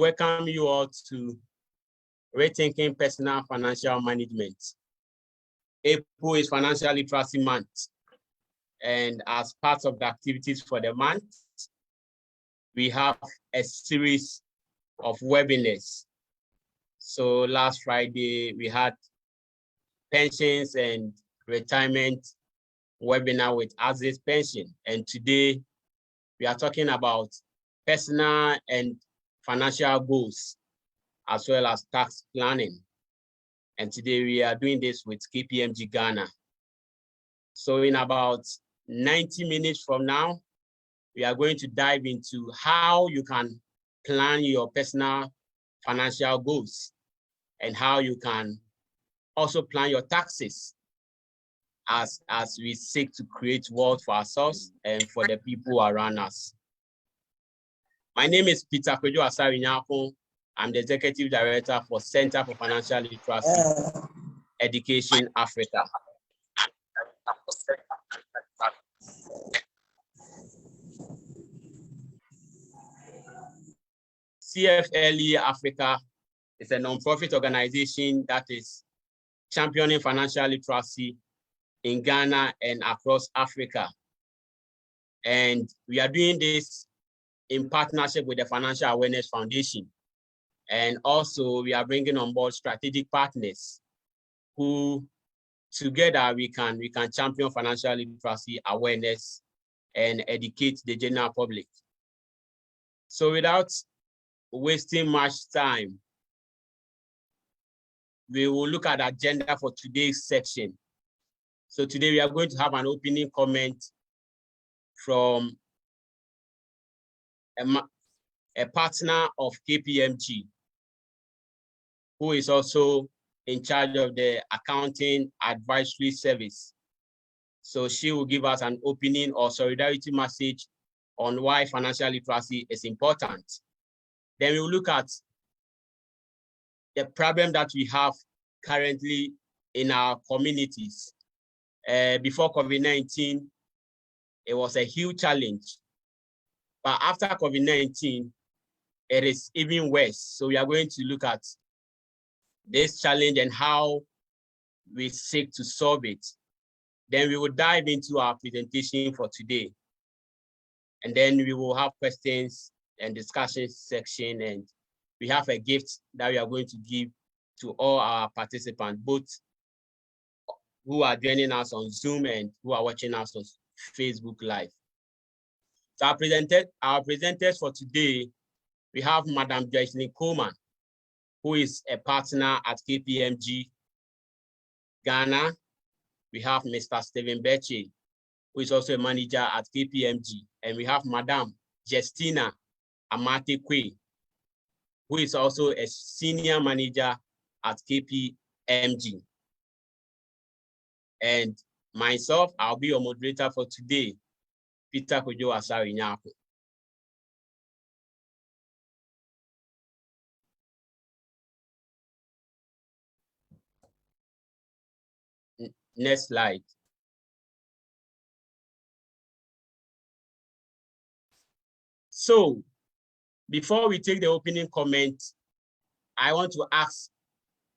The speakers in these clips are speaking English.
welcome you all to Rethinking Personal Financial Management. April is Financial Literacy Month, and as part of the activities for the month, we have a series of webinars. So last Friday, we had pensions and retirement webinar with Access Pension, and today we are talking about personal and financial goals, as well as tax planning. And today we are doing this with KPMG Ghana. So in about 90 minutes from now, we are going to dive into how you can plan your personal financial goals and how you can also plan your taxes as we seek to create wealth for ourselves and for the people around us. My name is Peter Kwejo Asari-Nyako. I'm the Executive Director for Center for Financial Literacy Education Africa. CFLE Africa is a non-profit organization that is championing financial literacy in Ghana and across Africa. And we are doing this in partnership with the Financial Awareness Foundation. And also we are bringing on board strategic partners who together we can champion financial literacy awareness and educate the general public. So without wasting much time, we will look at the agenda for today's section. So today we are going to have an opening comment from a partner of KPMG, who is also in charge of the accounting advisory service. So she will give us an opening or solidarity message on why financial literacy is important. Then we will look at the problem that we have currently in our communities. Before COVID-19, it was a huge challenge. But after COVID-19, it is even worse. So we are going to look at this challenge and how we seek to solve it. Then we will dive into our presentation for today. And then we will have questions and discussion section, and we have a gift that we are going to give to all our participants, both who are joining us on Zoom and who are watching us on Facebook Live. So our presenters for today, we have Madam Joycelyn Coleman, who is a partner at KPMG Ghana. We have Mr. Stephen Beche, who is also a manager at KPMG. And we have Madam Justina Amate-Kwe, who is also a senior manager at KPMG. And myself, I'll be your moderator for today, Peter Kwejo Asari-Nyako. Next slide. So, before we take the opening comment, I want to ask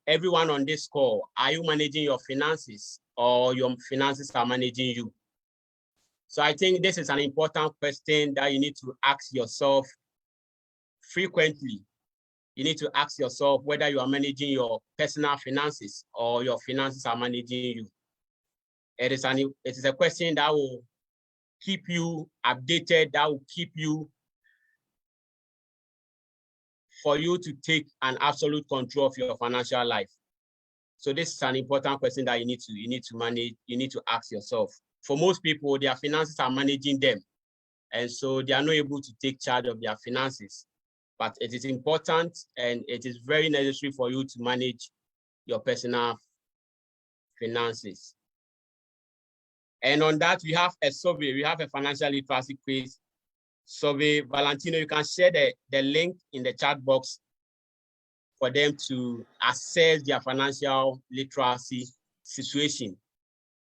everyone on this call, are you managing your finances or your finances are managing you? So I think this is an important question that you need to ask yourself frequently. You need to ask yourself whether you are managing your personal finances or your finances are managing you. It is a question that will keep you updated, that will keep you for you to take an absolute control of your financial life. So this is an important question that you need to manage, you need to ask yourself. For most people, their finances are managing them. And so they are not able to take charge of their finances. But it is important and it is very necessary for you to manage your personal finances. And on that, we have a survey, we have a financial literacy quiz survey. Valentino, you can share the link in the chat box for them to assess their financial literacy situation,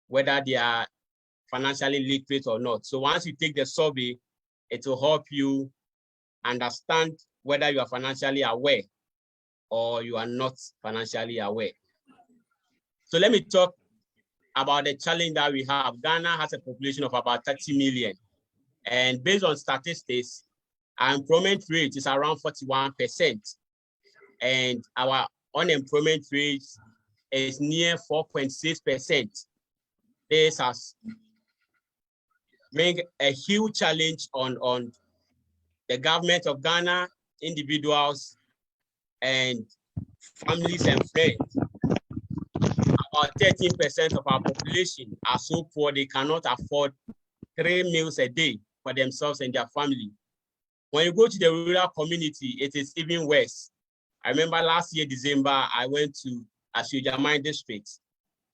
whether they are financially literate or not. So once you take the survey, it will help you understand whether you are financially aware or you are not financially aware. So let me talk about the challenge that we have. Ghana has a population of about 30 million. And based on statistics, our employment rate is around 41%. And our unemployment rate is near 4.6%. This has bring a huge challenge on the government of Ghana, individuals, and families and friends. About 13% of our population are so poor they cannot afford 3 meals a day for themselves and their family. When you go to the rural community, it is even worse. I remember last year, December, I went to Asujamai district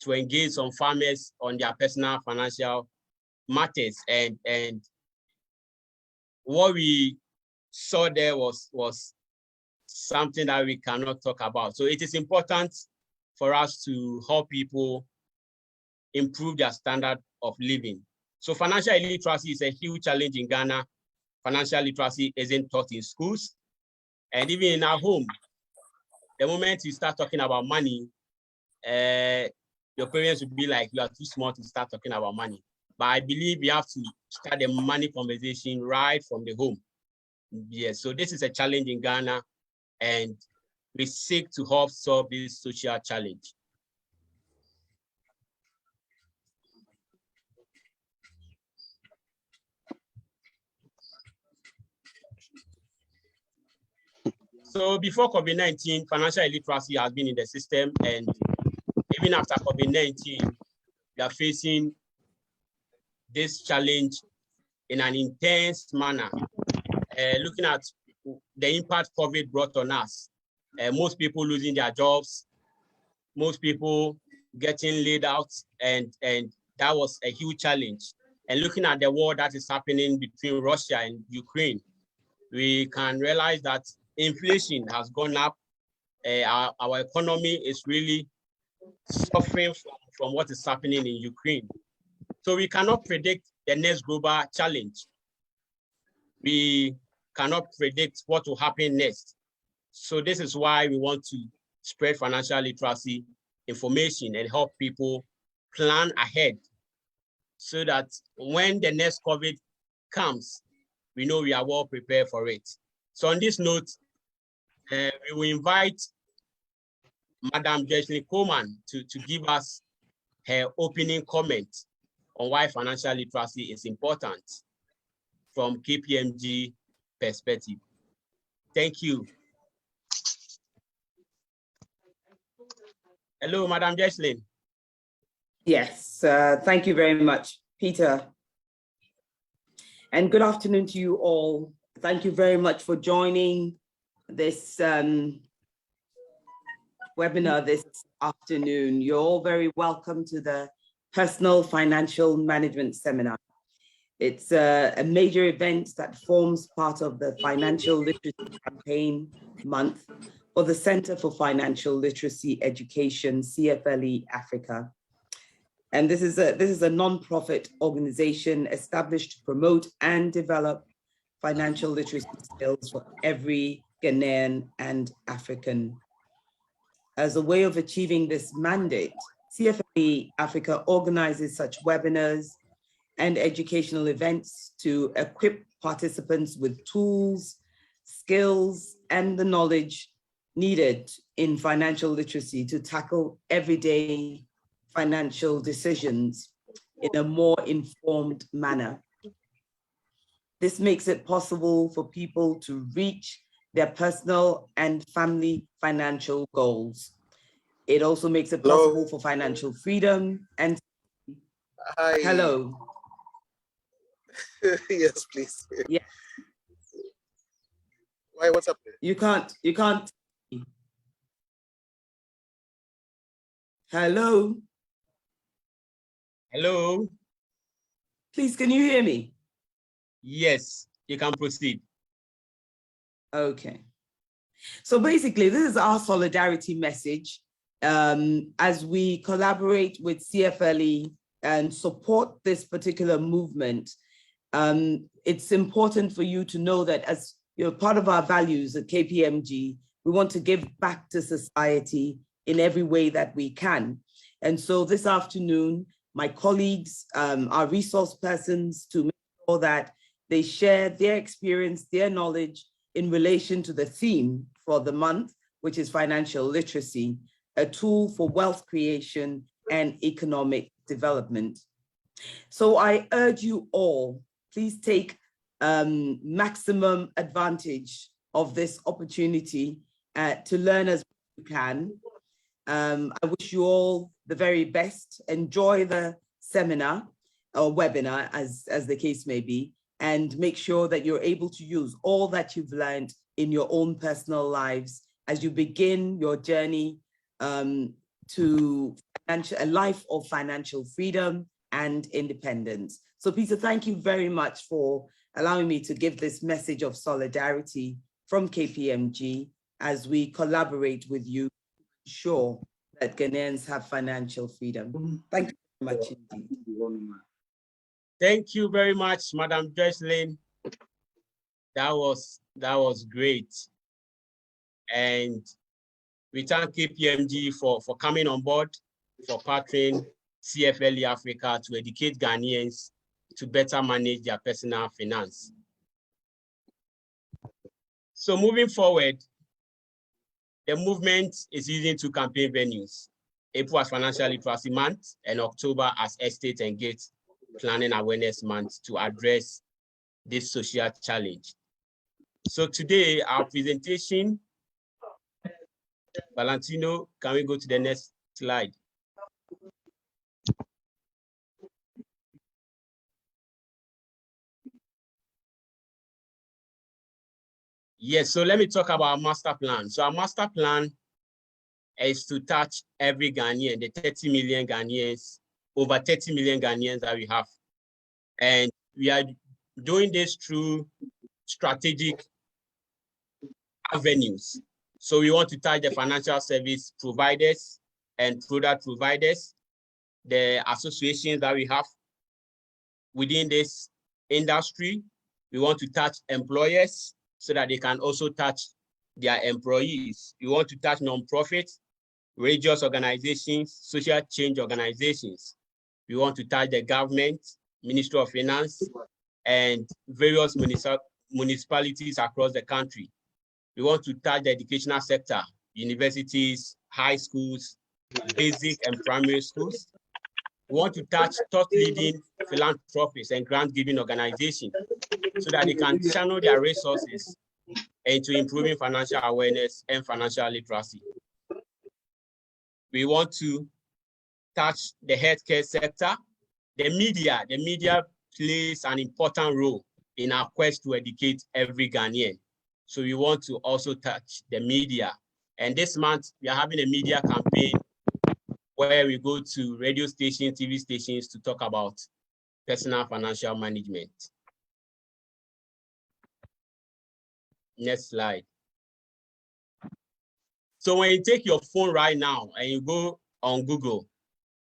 to engage some farmers on their personal financial matters. And what we saw there was something that we cannot talk about. So it is important for us to help people improve their standard of living. So financial illiteracy is a huge challenge in Ghana. Financial literacy isn't taught in schools. And even in our home, the moment you start talking about money, your parents will be like, you are too small to start talking about money. But I believe we have to start the money conversation right from the home. Yes, so this is a challenge in Ghana, and we seek to help solve this social challenge. So before COVID-19, financial illiteracy has been in the system, and even after COVID-19, we are facing this challenge in an intense manner. Looking at the impact COVID brought on us, most people losing their jobs, most people getting laid out, and that was a huge challenge. And looking at the war that is happening between Russia and Ukraine, we can realize that inflation has gone up. Our economy is really suffering from what is happening in Ukraine. So we cannot predict the next global challenge. We cannot predict what will happen next. So this is why we want to spread financial literacy information and help people plan ahead so that when the next COVID comes, we know we are well prepared for it. So on this note, we will invite Madam Jesslyn Coleman to give us her opening comment on why financial literacy is important from KPMG perspective. Thank you. Hello, Madam Jesslyn. Yes, thank you very much, Peter. And good afternoon to you all. Thank you very much for joining this webinar this afternoon. You're all very welcome to the Personal Financial Management Seminar. It's a major event that forms part of the Financial Literacy Campaign Month for the Center for Financial Literacy Education, CFLE Africa. And this is a non-profit organization established to promote and develop financial literacy skills for every Ghanaian and African. As a way of achieving this mandate, CFLE Africa organizes such webinars and educational events to equip participants with tools, skills, and the knowledge needed in financial literacy to tackle everyday financial decisions in a more informed manner. This makes it possible for people to reach their personal and family financial goals. It also makes it possible for financial freedom and... Hi. Hello. Yes, please. Yeah. Why, what's up? You can't. Hello. Hello. Please, can you hear me? Yes, you can proceed. Okay. So basically, this is our solidarity message as we collaborate with CFLE and support this particular movement. It's important for you to know that as part of our values at KPMG. We want to give back to society in every way that we can. And so this afternoon, my colleagues, our resource persons, to make sure that they share their experience, their knowledge in relation to the theme for the month, which is financial literacy, a tool for wealth creation and economic development. So I urge you all, please take maximum advantage of this opportunity to learn as you can. I wish you all the very best. Enjoy the seminar or webinar, as the case may be, and make sure that you're able to use all that you've learned in your own personal lives as you begin your journey to a life of financial freedom and independence. So Peter, thank you very much for allowing me to give this message of solidarity from KPMG as we collaborate with you to ensure that Ghanaians have financial freedom. Thank you very much indeed. Thank you very much, Madam Jocelyn. That was great. And we thank KPMG for coming on board, for partnering CFLE Africa to educate Ghanaians to better manage their personal finance. So moving forward, the movement is using two campaign venues: April as Financial Literacy Month and October as Estate and Gate Planning Awareness Month to address this social challenge. So today, our presentation, Valentino, can we go to the next slide? Yes, so let me talk about our master plan. So our master plan is to touch every Ghanaian, the 30 million Ghanaians, over 30 million Ghanaians that we have. And we are doing this through strategic avenues. So we want to touch the financial service providers and product providers, the associations that we have within this industry. We want to touch employers so that they can also touch their employees. We want to touch nonprofits, religious organizations, social change organizations. We want to touch the government, Ministry of Finance, and various municipalities across the country. We want to touch the educational sector, universities, high schools, basic and primary schools. We want to touch top leading philanthropists and grant-giving organizations so that they can channel their resources into improving financial awareness and financial literacy. We want to touch the healthcare sector. The media plays an important role in our quest to educate every Ghanaian. So we want to also touch the media. And this month, we are having a media campaign where we go to radio stations, TV stations to talk about personal financial management. Next slide. So when you take your phone right now and you go on Google,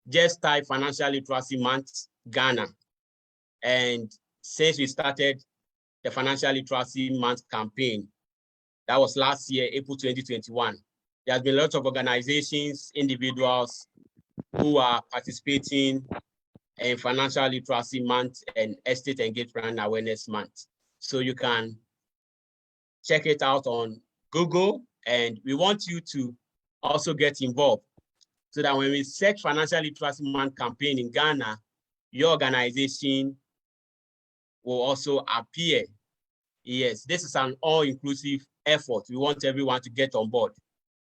just type Financial Literacy Month, Ghana. And since we started the Financial Literacy Month campaign, that was last year, April 2021, there has been lots of organizations, individuals who are participating in Financial Literacy Month and Estate and Gate Planning Awareness Month. So you can check it out on Google, and we want you to also get involved so that when we search Financial Literacy Month campaign in Ghana, your organization will also appear. Yes, this is an all-inclusive effort. We want everyone to get on board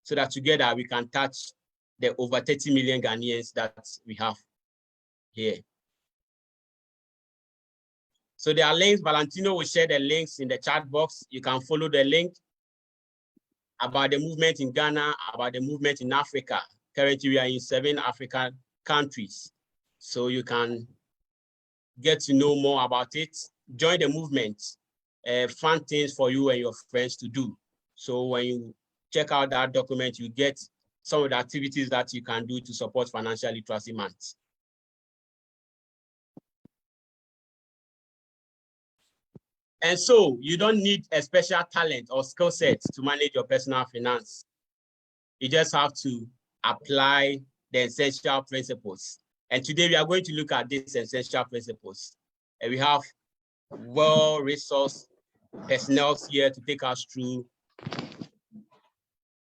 so that together we can touch the over 30 million Ghanaians that we have here. So there are links. Valentino will share the links in the chat box. You can follow the link about the movement in Ghana, about the movement in Africa. Currently, we are in 7 African countries. So you can get to know more about it. Join the movement. Fun things for you and your friends to do. So when you check out that document, you get some of the activities that you can do to support Financial Literacy Month. And so you don't need a special talent or skill set to manage your personal finance. You just have to apply the essential principles. And today we are going to look at these essential principles. And we have well-resourced personnel here to take us through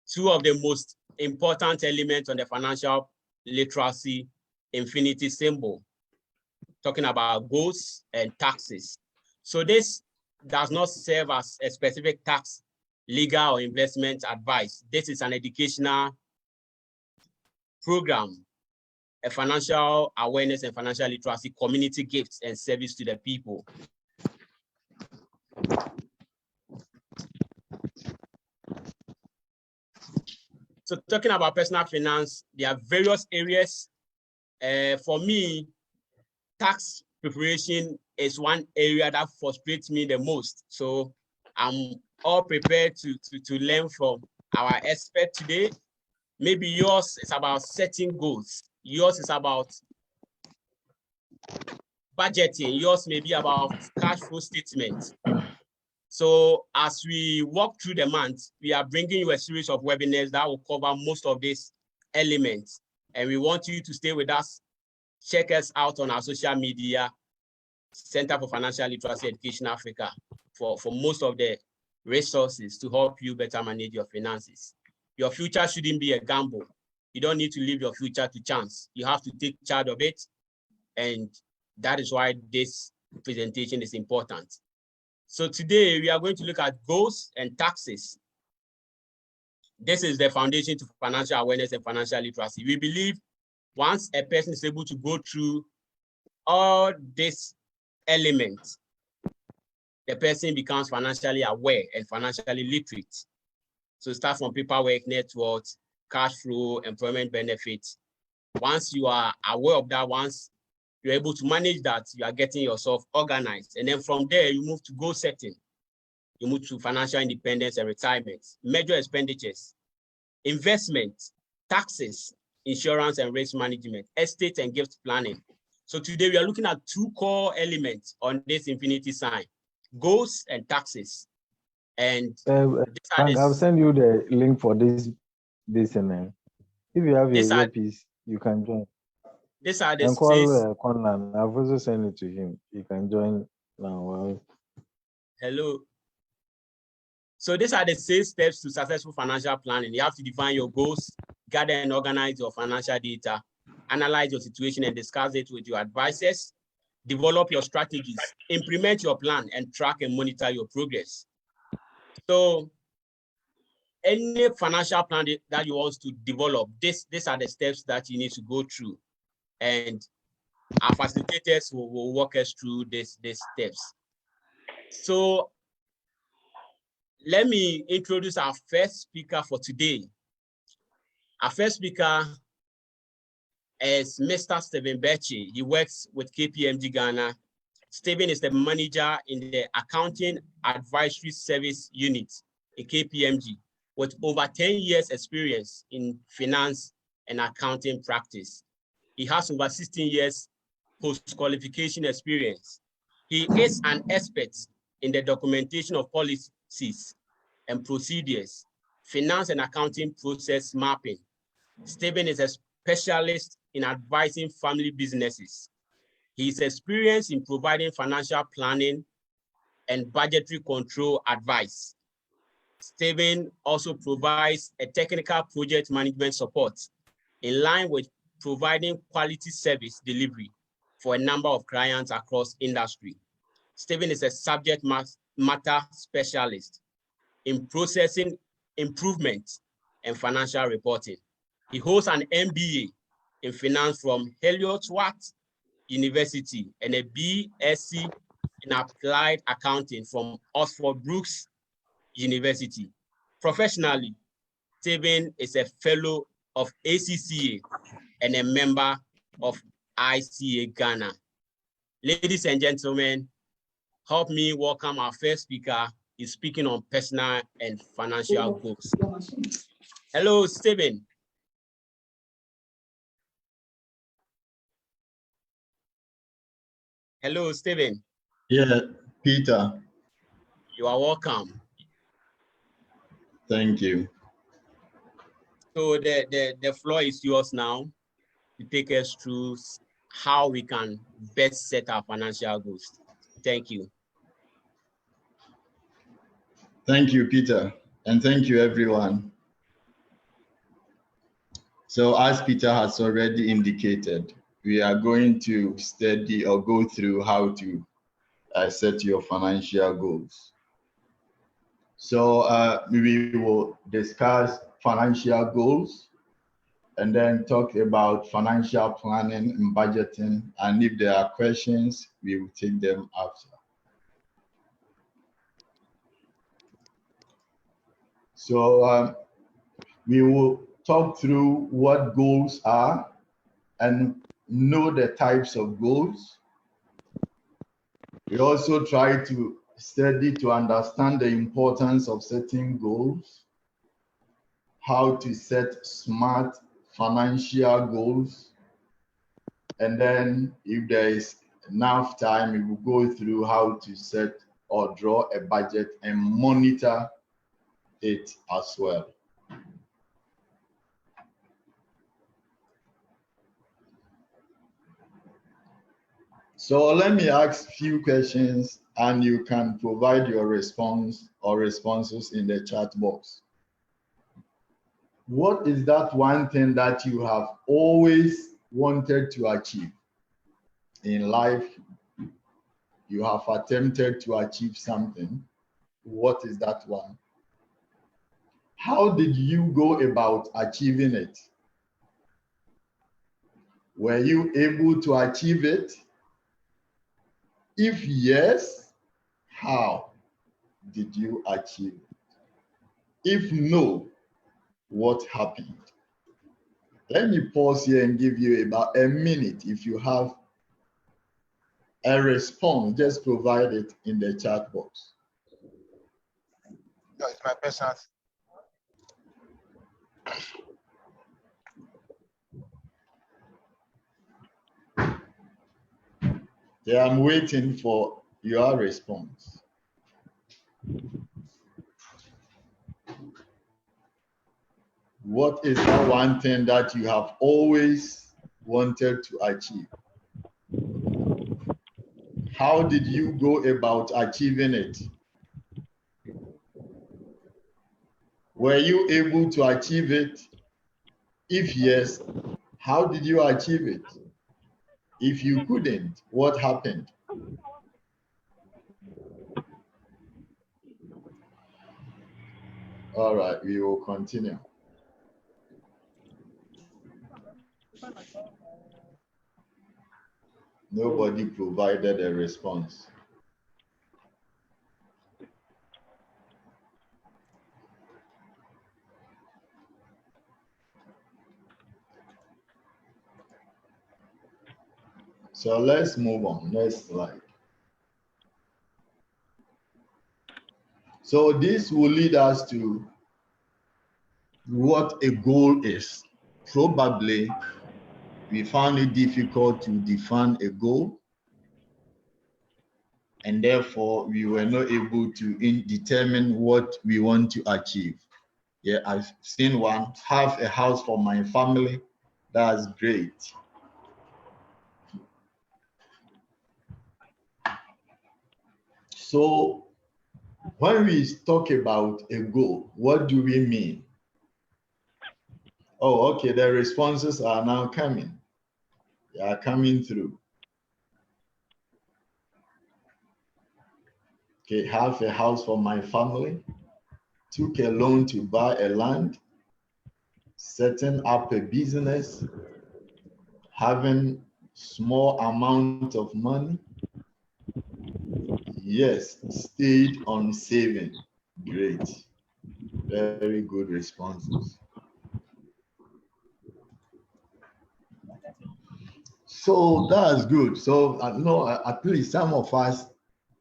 two of the most important elements on the financial literacy infinity symbol, talking about goals and taxes. So this does not serve as a specific tax, legal, or investment advice. This is an educational program, a financial awareness and financial literacy community gifts and service to the people. So talking about personal finance, there are various areas. For me, tax preparation is one area that frustrates me the most. So I'm all prepared to learn from our expert today. Maybe yours is about setting goals. Yours is about budgeting. Yours may be about cash flow statement. So as we walk through the month, we are bringing you a series of webinars that will cover most of these elements. And we want you to stay with us. Check us out on our social media, Center for Financial Literacy Education Africa, for most of the resources to help you better manage your finances. Your future shouldn't be a gamble. You don't need to leave your future to chance. You have to take charge of it. And that is why this presentation is important. So today we are going to look at goals and taxes. This is the foundation to financial awareness and financial literacy. We believe once a person is able to go through all these elements, the person becomes financially aware and financially literate. So start from paperwork, net worth, cash flow, employment benefits. Once you are aware of that, once you're able to manage that, you are getting yourself organized. And then from there, you move to goal setting. You move to financial independence and retirement, major expenditures, investment, taxes, insurance and risk management, estate and gift planning. So today we are looking at two core elements on this infinity sign, goals and taxes. And Frank, I'll send you the link for this and then if you have your earpiece, you can join. These are the and call Conlan. I've also sent it to him. You can join now. Hello. So these are the 6 steps to successful financial planning. You have to define your goals, gather and organize your financial data, analyze your situation and discuss it with your advisors, develop your strategies, implement your plan, and track and monitor your progress. So any financial plan that you want to develop, these are the steps that you need to go through. And our facilitators will walk us through these steps. So let me introduce our first speaker for today. Our first speaker is Mr. Stephen Bechi. He works with KPMG Ghana. Stephen is the manager in the Accounting Advisory Service Unit in KPMG with over 10 years experience in finance and accounting practice. He has over 16 years post-qualification experience. He is an expert in the documentation of policies and procedures, finance and accounting process mapping. Stephen is a specialist in advising family businesses. He is experienced in providing financial planning and budgetary control advice. Stephen also provides a technical project management support in line with providing quality service delivery for a number of clients across industry. Stephen is a subject matter specialist in processing improvement and financial reporting. He holds an MBA in finance from Helios-Watt University and a BSc in applied accounting from Oxford Brookes University. Professionally, Stephen is a fellow of ACCA and a member of ICA Ghana. Ladies and gentlemen, help me welcome our first speaker. He's speaking on personal and financial goals. Hello, Stephen. Hello, Stephen. Yeah, Peter. You are welcome. Thank you. So the floor is yours now to take us through how we can best set our financial goals. Thank you. Thank you, Peter, and thank you, everyone. So as Peter has already indicated, we are going to study or go through how to set your financial goals. So we will discuss financial goals and then talk about financial planning and budgeting. And if there are questions, we will take them after. So we will talk through what goals are and know the types of goals. We also try to study to understand the importance of setting goals, how to set smart financial goals, and then if there is enough time, we will go through how to set or draw a budget and monitor it as well. So let me ask a few questions and you can provide your response or responses in the chat box. What is that one thing that you have always wanted to achieve in life? You have attempted to achieve something. What is that one? How did you go about achieving it? Were you able to achieve it? If yes, how did you achieve it? If no, what happened? Let me pause here and give you about a minute. If you have a response, just provide it in the chat box. No, it's my personal. Yeah, I'm waiting for your response. What is the one thing that you have always wanted to achieve? How did you go about achieving it? Were you able to achieve it? If yes, how did you achieve it? If you couldn't, what happened? All right, we will continue. Nobody provided a response. So let's move on. Next slide. So this will lead us to what a goal is. Probably we found it difficult to define a goal, and therefore we were not able to determine what we want to achieve. Yeah, I've seen one, have a house for my family. That's great. So when we talk about a goal, what do we mean? Oh, okay, the responses are now coming. They are coming through. Okay, have a house for my family, took a loan to buy a land, setting up a business, having small amount of money. Yes, stayed on saving. Great. Very good responses. So that's good. So no, at least some of us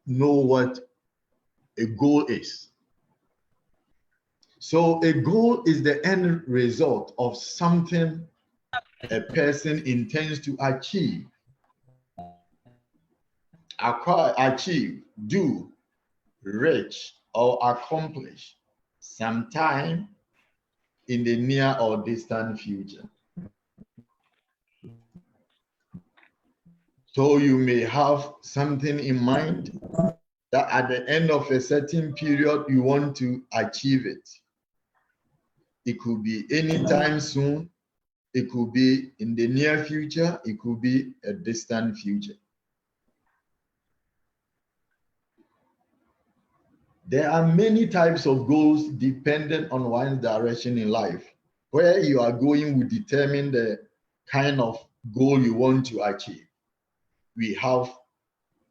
know what a goal is. So a goal is the end result of something a person intends to achieve, acquire, achieve, do, reach or accomplish sometime in the near or distant future. So you may have something in mind that at the end of a certain period, you want to achieve it. It could be anytime soon. It could be in the near future. It could be a distant future. There are many types of goals dependent on one's direction in life. Where you are going will determine the kind of goal you want to achieve. We have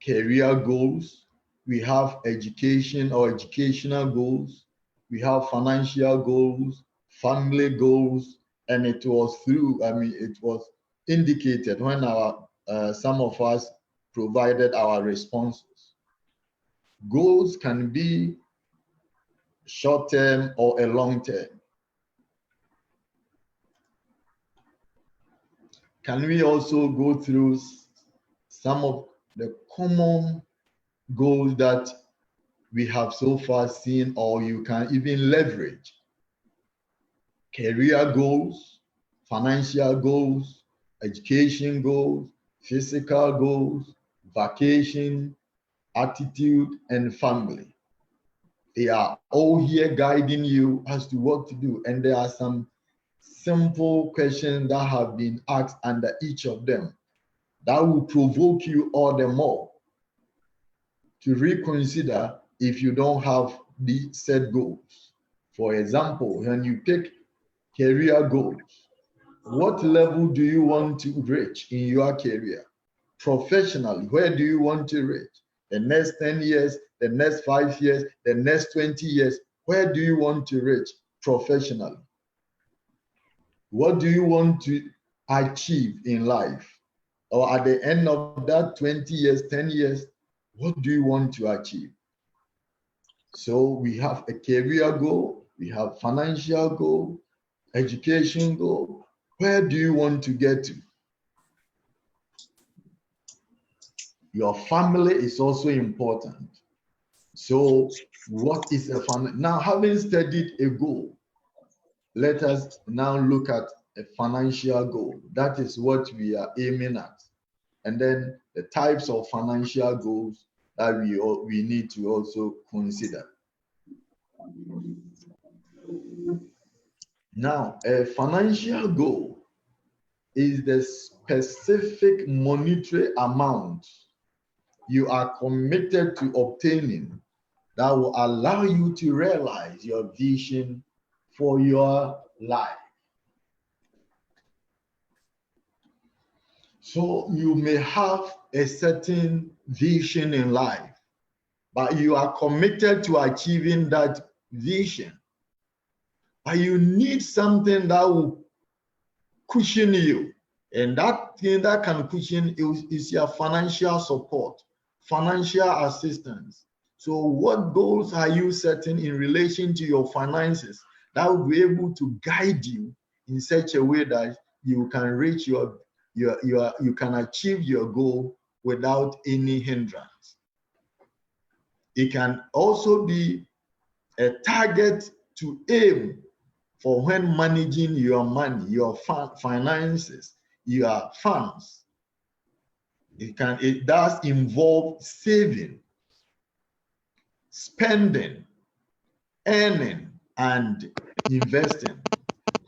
career goals, we have education or educational goals, we have financial goals, family goals, and it was indicated when some of us provided our responses. Goals can be short-term or a long-term. Can we also go through some of the common goals that we have so far seen, or you can even leverage? Career goals, financial goals, education goals, physical goals, vacation, attitude, and family. They are all here guiding you as to what to do. And there are some simple questions that have been asked under each of them that will provoke you all the more to reconsider if you don't have the set goals. For example, when you pick career goals, what level do you want to reach in your career? Professionally, where do you want to reach? The next 10 years, the next 5 years, the next 20 years, where do you want to reach professionally? What do you want to achieve in life? Or at the end of that 20 years, 10 years, what do you want to achieve? So we have a career goal, we have financial goal, education goal. Where do you want to get to? Your family is also important. So what is a family? Now, having studied a goal, let us now look at a financial goal. That is what we are aiming at. And then the types of financial goals that we need to also consider. Now, a financial goal is the specific monetary amount you are committed to obtaining that will allow you to realize your vision for your life. So you may have a certain vision in life, but you are committed to achieving that vision. But you need something that will cushion you. And that thing that can cushion is your financial support, financial assistance. So what goals are you setting in relation to your finances that will be able to guide you in such a way that you can reach you can achieve your goal without any hindrance? It can also be a target to aim for when managing your money, your finances, your funds. It does involve saving, spending, earning, and investing.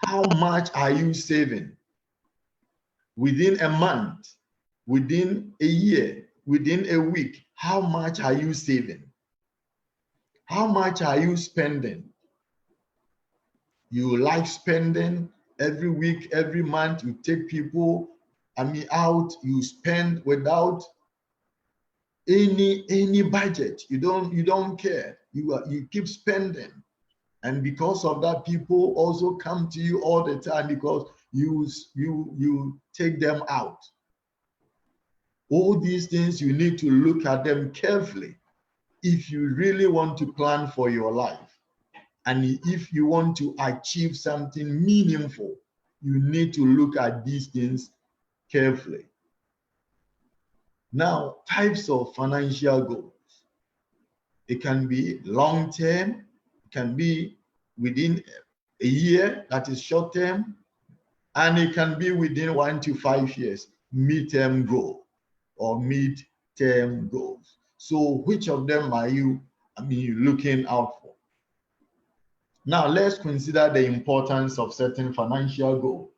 How much are you saving? Within a month, within a year, within a week, how much are you saving? How much are you spending? You like spending every week, every month. You take people, out. You spend without any budget. You don't care. You keep spending, and because of that, people also come to you all the time because you take them out. All these things, you need to look at them carefully if you really want to plan for your life. And if you want to achieve something meaningful, you need to look at these things carefully. Now, types of financial goals. It can be long term, it can be within a year, that is short term, and it can be within 1 to 5 years, mid-term goal or mid-term goals. So which of them are you, looking out for? Now let's consider the importance of setting financial goals.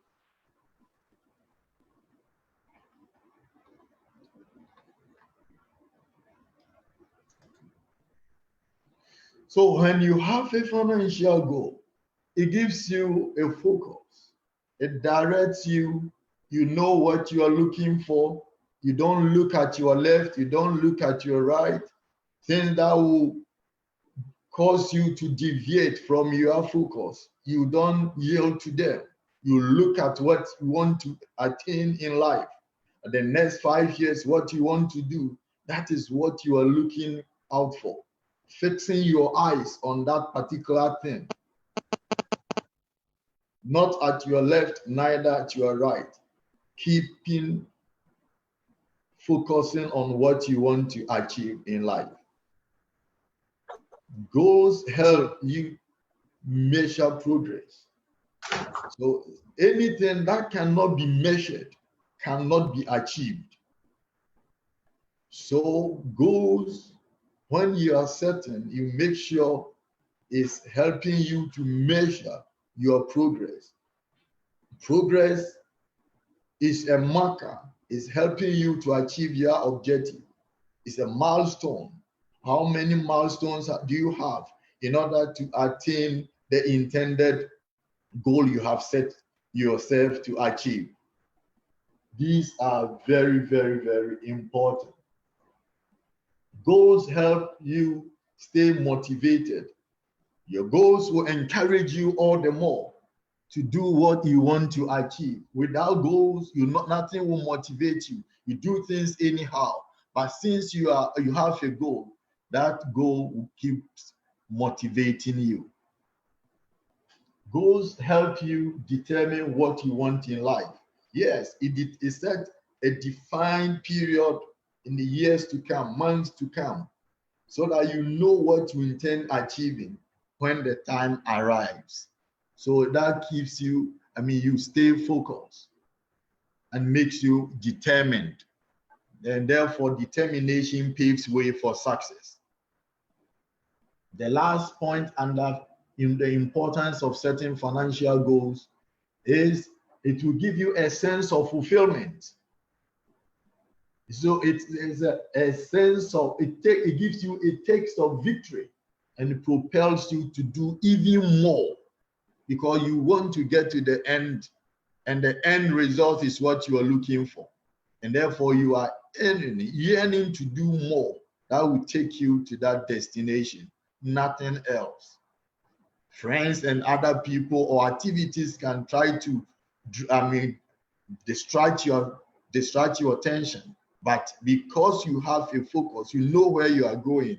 So when you have a financial goal, it gives you a focus. It directs you. You know what you are looking for. You don't look at your left. You don't look at your right. Things that will cause you to deviate from your focus. You don't yield to them. You look at what you want to attain in life. The next 5 years, what you want to do, that is what you are looking out for. Fixing your eyes on that particular thing. Not at your left, neither at your right. Keeping focusing on what you want to achieve in life. Goals help you measure progress. So anything that cannot be measured cannot be achieved. So goals, when you are setting, you make sure it's helping you to measure your progress. Progress is a marker, it's helping you to achieve your objective. It's a milestone. How many milestones do you have in order to attain the intended goal you have set yourself to achieve? These are very, very, very important. Goals help you stay motivated. Your goals will encourage you all the more to do what you want to achieve. Without goals, nothing will motivate you. You do things anyhow. But since you have a goal, that goal will keep motivating you. Goals help you determine what you want in life. Yes, it set a defined period in the years to come, months to come, so that you know what you intend achieving when the time arrives. So that keeps you, you stay focused and makes you determined. And therefore, determination paves way for success. The last point under the importance of setting financial goals is it will give you a sense of fulfillment. So it is a sense of, it gives you a taste of victory, and it propels you to do even more because you want to get to the end, and the end result is what you are looking for. And therefore you are yearning to do more that will take you to that destination, nothing else. Friends and other people or activities can try to, distract your attention. But because you have a focus, you know where you are going,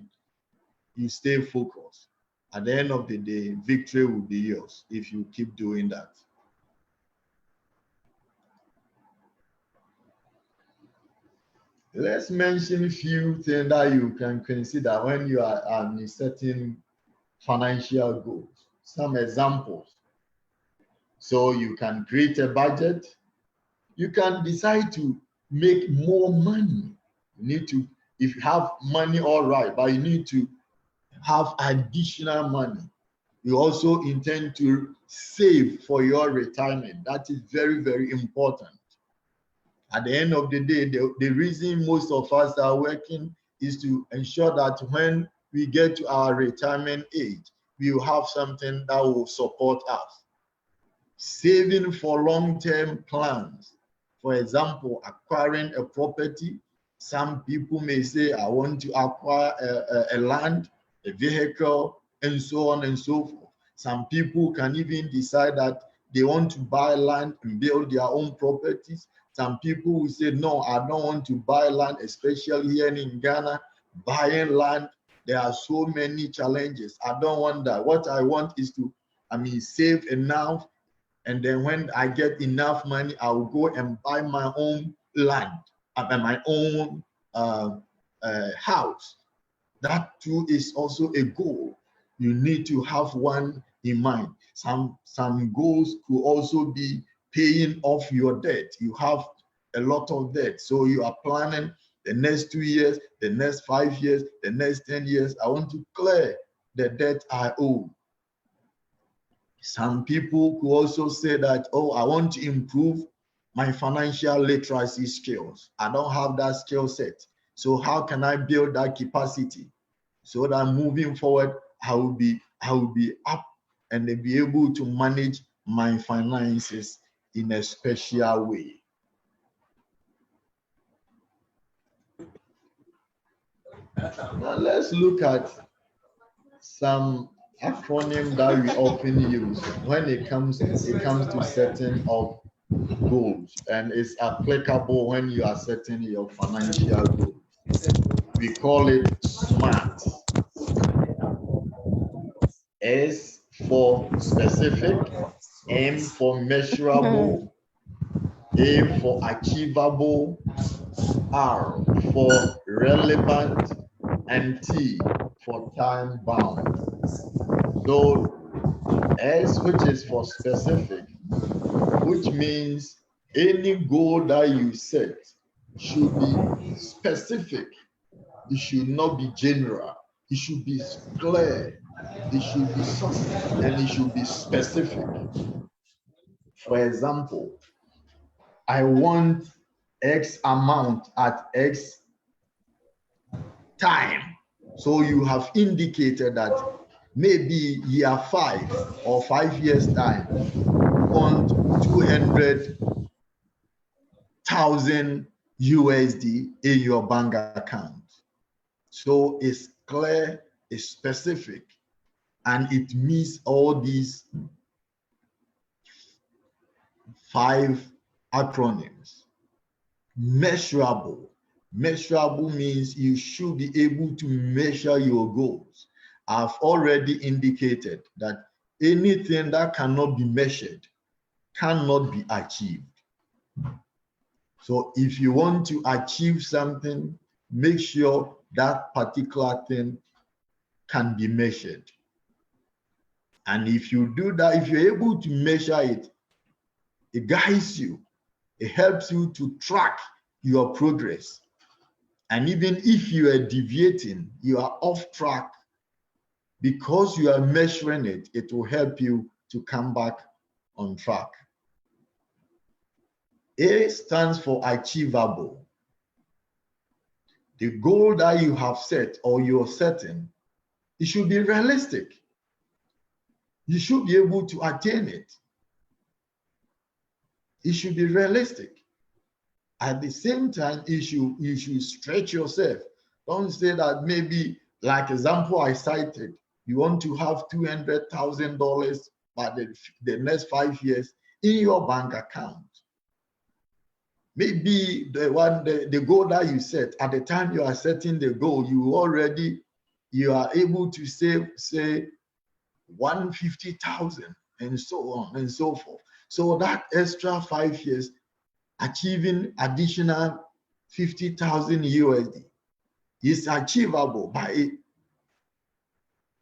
you stay focused. At the end of the day, victory will be yours if you keep doing that. Let's mention a few things that you can consider when you are setting financial goals. Some examples. So you can create a budget. You can decide to make more money. You need to, if you have money, all right, but you need to have additional money. You also intend to save for your retirement. That is very, very important. At the end of the day, the reason most of us are working is to ensure that when we get to our retirement age, we will have something that will support us. Saving for long-term plans. For example, acquiring a property. Some people may say, I want to acquire a land, a vehicle, and so on and so forth. Some people can even decide that they want to buy land and build their own properties. Some people will say, no, I don't want to buy land, especially here in Ghana. Buying land, there are so many challenges. I don't want that. What I want is to, save enough. And then when I get enough money, I will go and buy my own land, my own house. That too is also a goal. You need to have one in mind. Some goals could also be paying off your debt. You have a lot of debt, so you are planning the next 2 years, the next 5 years, the next 10 years. I want to clear the debt I owe. Some people could also say that, oh, I want to improve my financial literacy skills. I don't have that skill set. So how can I build that capacity so that moving forward, I will be up and be able to manage my finances in a special way. Now let's look at some acronym that we often use when it comes to setting of goals, and it's applicable when you are setting your financial goals. We call it SMART. S for specific, M for measurable, A for achievable, R for relevant, and T for time bound. So S, which is for specific, which means any goal that you set should be specific. It should not be general. It should be clear. It should be succinct, and it should be specific. For example, I want X amount at X time. So you have indicated that maybe year 5 or 5 years time, you want 200,000 USD in your bank account. So it's clear, it's specific, and it meets all these 5 acronyms. Measurable. Measurable means you should be able to measure your goals. I've already indicated that anything that cannot be measured cannot be achieved. So if you want to achieve something, make sure that particular thing can be measured. And if you do that, if you're able to measure it, it guides you. It helps you to track your progress. And even if you are deviating, you are off track, because you are measuring it, it will help you to come back on track. A stands for achievable. The goal that you have set or you're setting, it should be realistic. You should be able to attain it. It should be realistic. At the same time, you should stretch yourself. Don't say that maybe, like example I cited, you want to have $200,000 by the next 5 years in your bank account. Maybe the goal that you set, at the time you are setting the goal, you are able to save, say, 150,000 and so on and so forth. So that extra 5 years, achieving additional 50,000 USD is achievable. But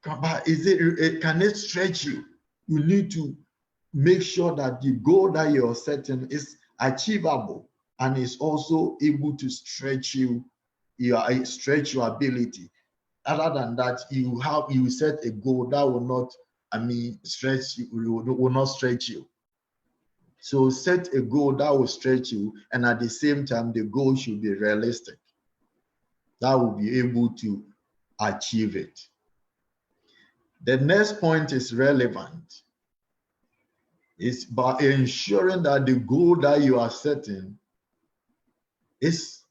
can it stretch you? You need to make sure that the goal that you're setting is achievable and is also able to stretch you, stretch your ability. Other than that, you set a goal that will not, stretch you, will not stretch you. So set a goal that will stretch you, and at the same time, the goal should be realistic. That will be able to achieve it. The next point is relevant. It's by ensuring that the goal that you are setting is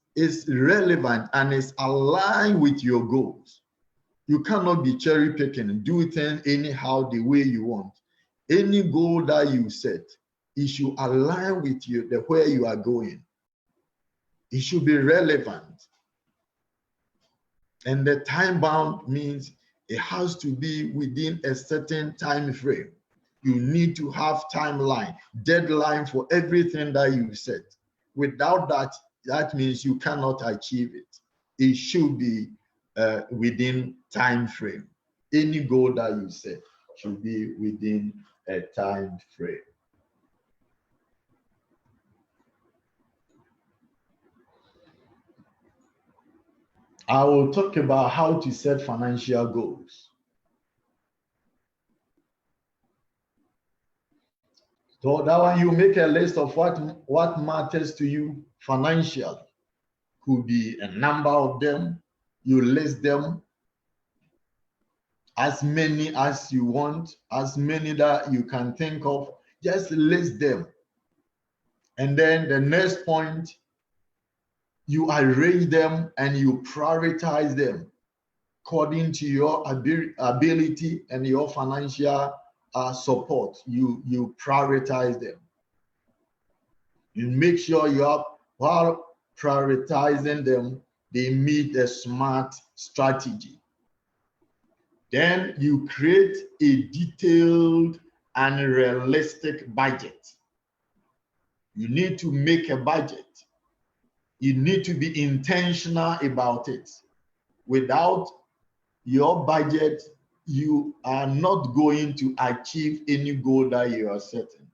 relevant and is aligned with your goals. You cannot be cherry picking and do things anyhow the way you want. Any goal that you set, it should align with you, where you are going. It should be relevant. And the time bound means it has to be within a certain time frame. You need to have timeline, deadline for everything that you set. Without that, that means you cannot achieve it. It should be within time frame. Any goal that you set should be within a time frame. I will talk about how to set financial goals. So that one, you make a list of what matters to you financially. Could be a number of them. You list them, as many as you want, as many that you can think of. Just list them. And then the next point, you arrange them and you prioritize them according to your ability and your financial support. You prioritize them. You make sure you are, while prioritizing them, they meet a SMART strategy. Then you create a detailed and realistic budget. You need to make a budget. You need to be intentional about it. Without your budget, you are not going to achieve any goal that you are setting.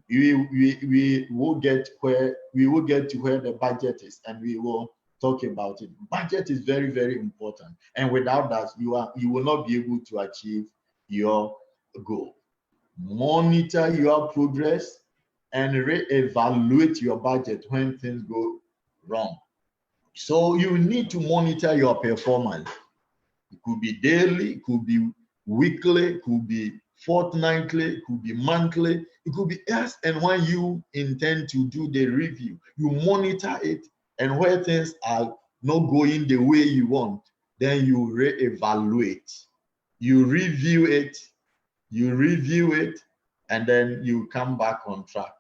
We will get to where the budget is, and we will talk about it. Budget is very, very important, and without that, you will not be able to achieve your goal. Monitor your progress and re-evaluate your budget when things go wrong. So you need to monitor your performance. It could be daily, it could be weekly, it could be fortnightly, it could be monthly, it could be as and when you intend to do the review. You monitor it, and where things are not going the way you want, then you re-evaluate. You review it, and then you come back on track.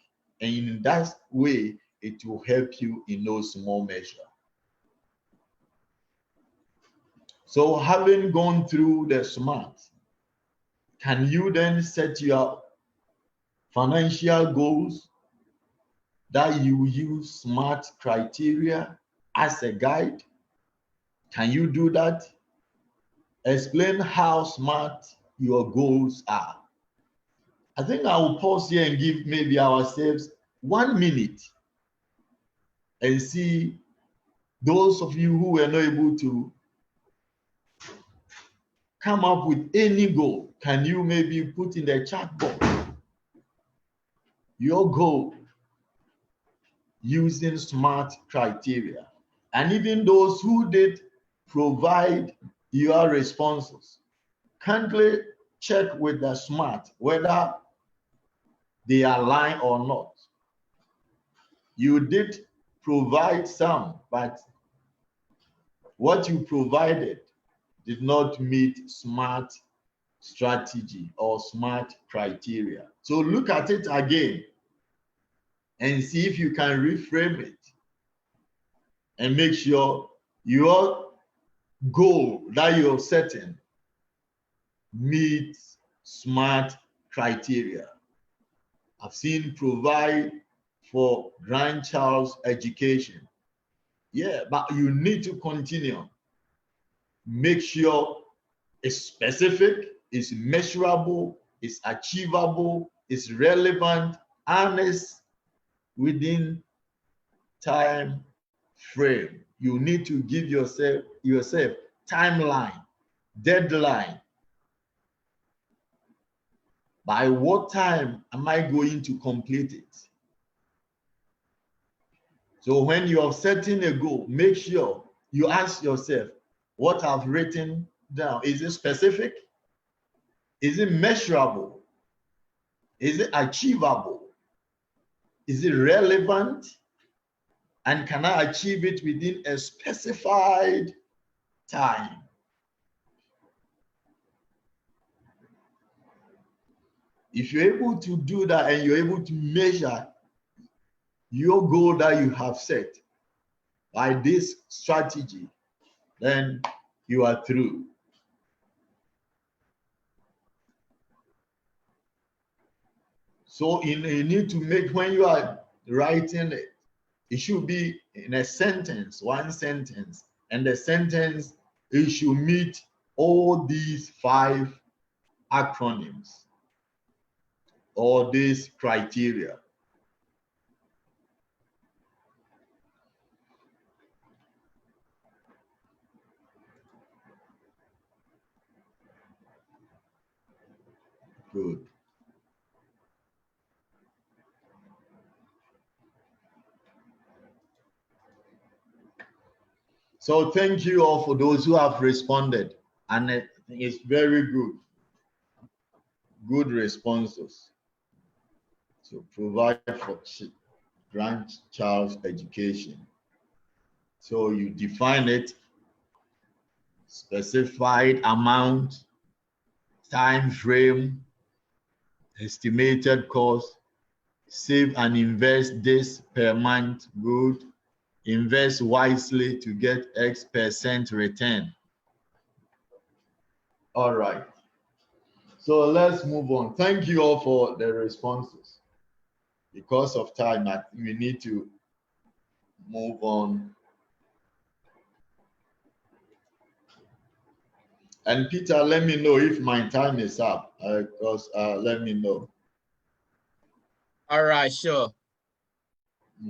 And in that way, it will help you in no small measure. So having gone through the SMART, can you then set your financial goals that you use SMART criteria as a guide? Can you do that? Explain how SMART your goals are. I think I will pause here and give maybe ourselves 1 minute and see those of you who were not able to come up with any goal. Can you maybe put in the chat box your goal using SMART criteria? And even those who did provide your responses, kindly check with the SMART whether they align or not. You did provide some, but what you provided did not meet SMART strategy or SMART criteria. So look at it again and see if you can reframe it and make sure your goal that you're setting meets SMART criteria. I've seen provide for grandchild's education. Yeah, but you need to continue. Make sure it's specific, it's measurable, it's achievable, it's relevant, and it's within time frame. You need to give yourself timeline, deadline. By what time am I going to complete it? So when you are setting a goal, make sure you ask yourself, what I've written down, is it specific? Is it measurable? Is it achievable? Is it relevant? And can I achieve it within a specified time? If you're able to do that and you're able to measure your goal that you have set by this strategy, then you are through. So you need to make, when you are writing it should be in a sentence, one sentence, and the sentence it should meet all these 5 acronyms or these criteria. Good. So thank you all for those who have responded, and it's very good. Good responses. So provide for grandchild's education. So you define it, specified amount, time frame, estimated cost, save and invest this per month, good. Invest wisely to get X% return. All right. So let's move on. Thank you all for the responses. Because of time, we need to move on. And Peter, let me know if my time is up, because let me know. All right, sure.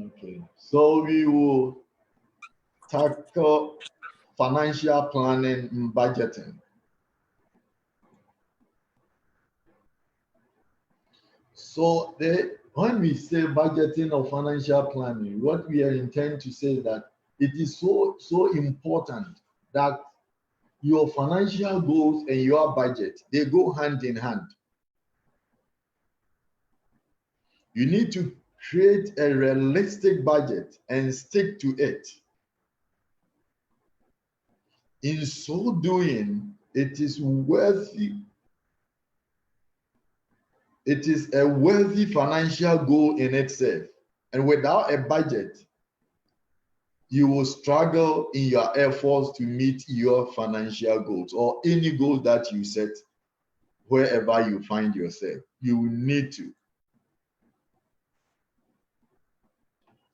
Okay. So we will tackle financial planning and budgeting. So when we say budgeting or financial planning, what we are intending to say is that it is so important that your financial goals and your budget, they go hand in hand. You need to create a realistic budget and stick to it. In so doing, it is worthy. It is a worthy financial goal in itself. And without a budget, you will struggle in your efforts to meet your financial goals or any goal that you set wherever you find yourself. You will need to.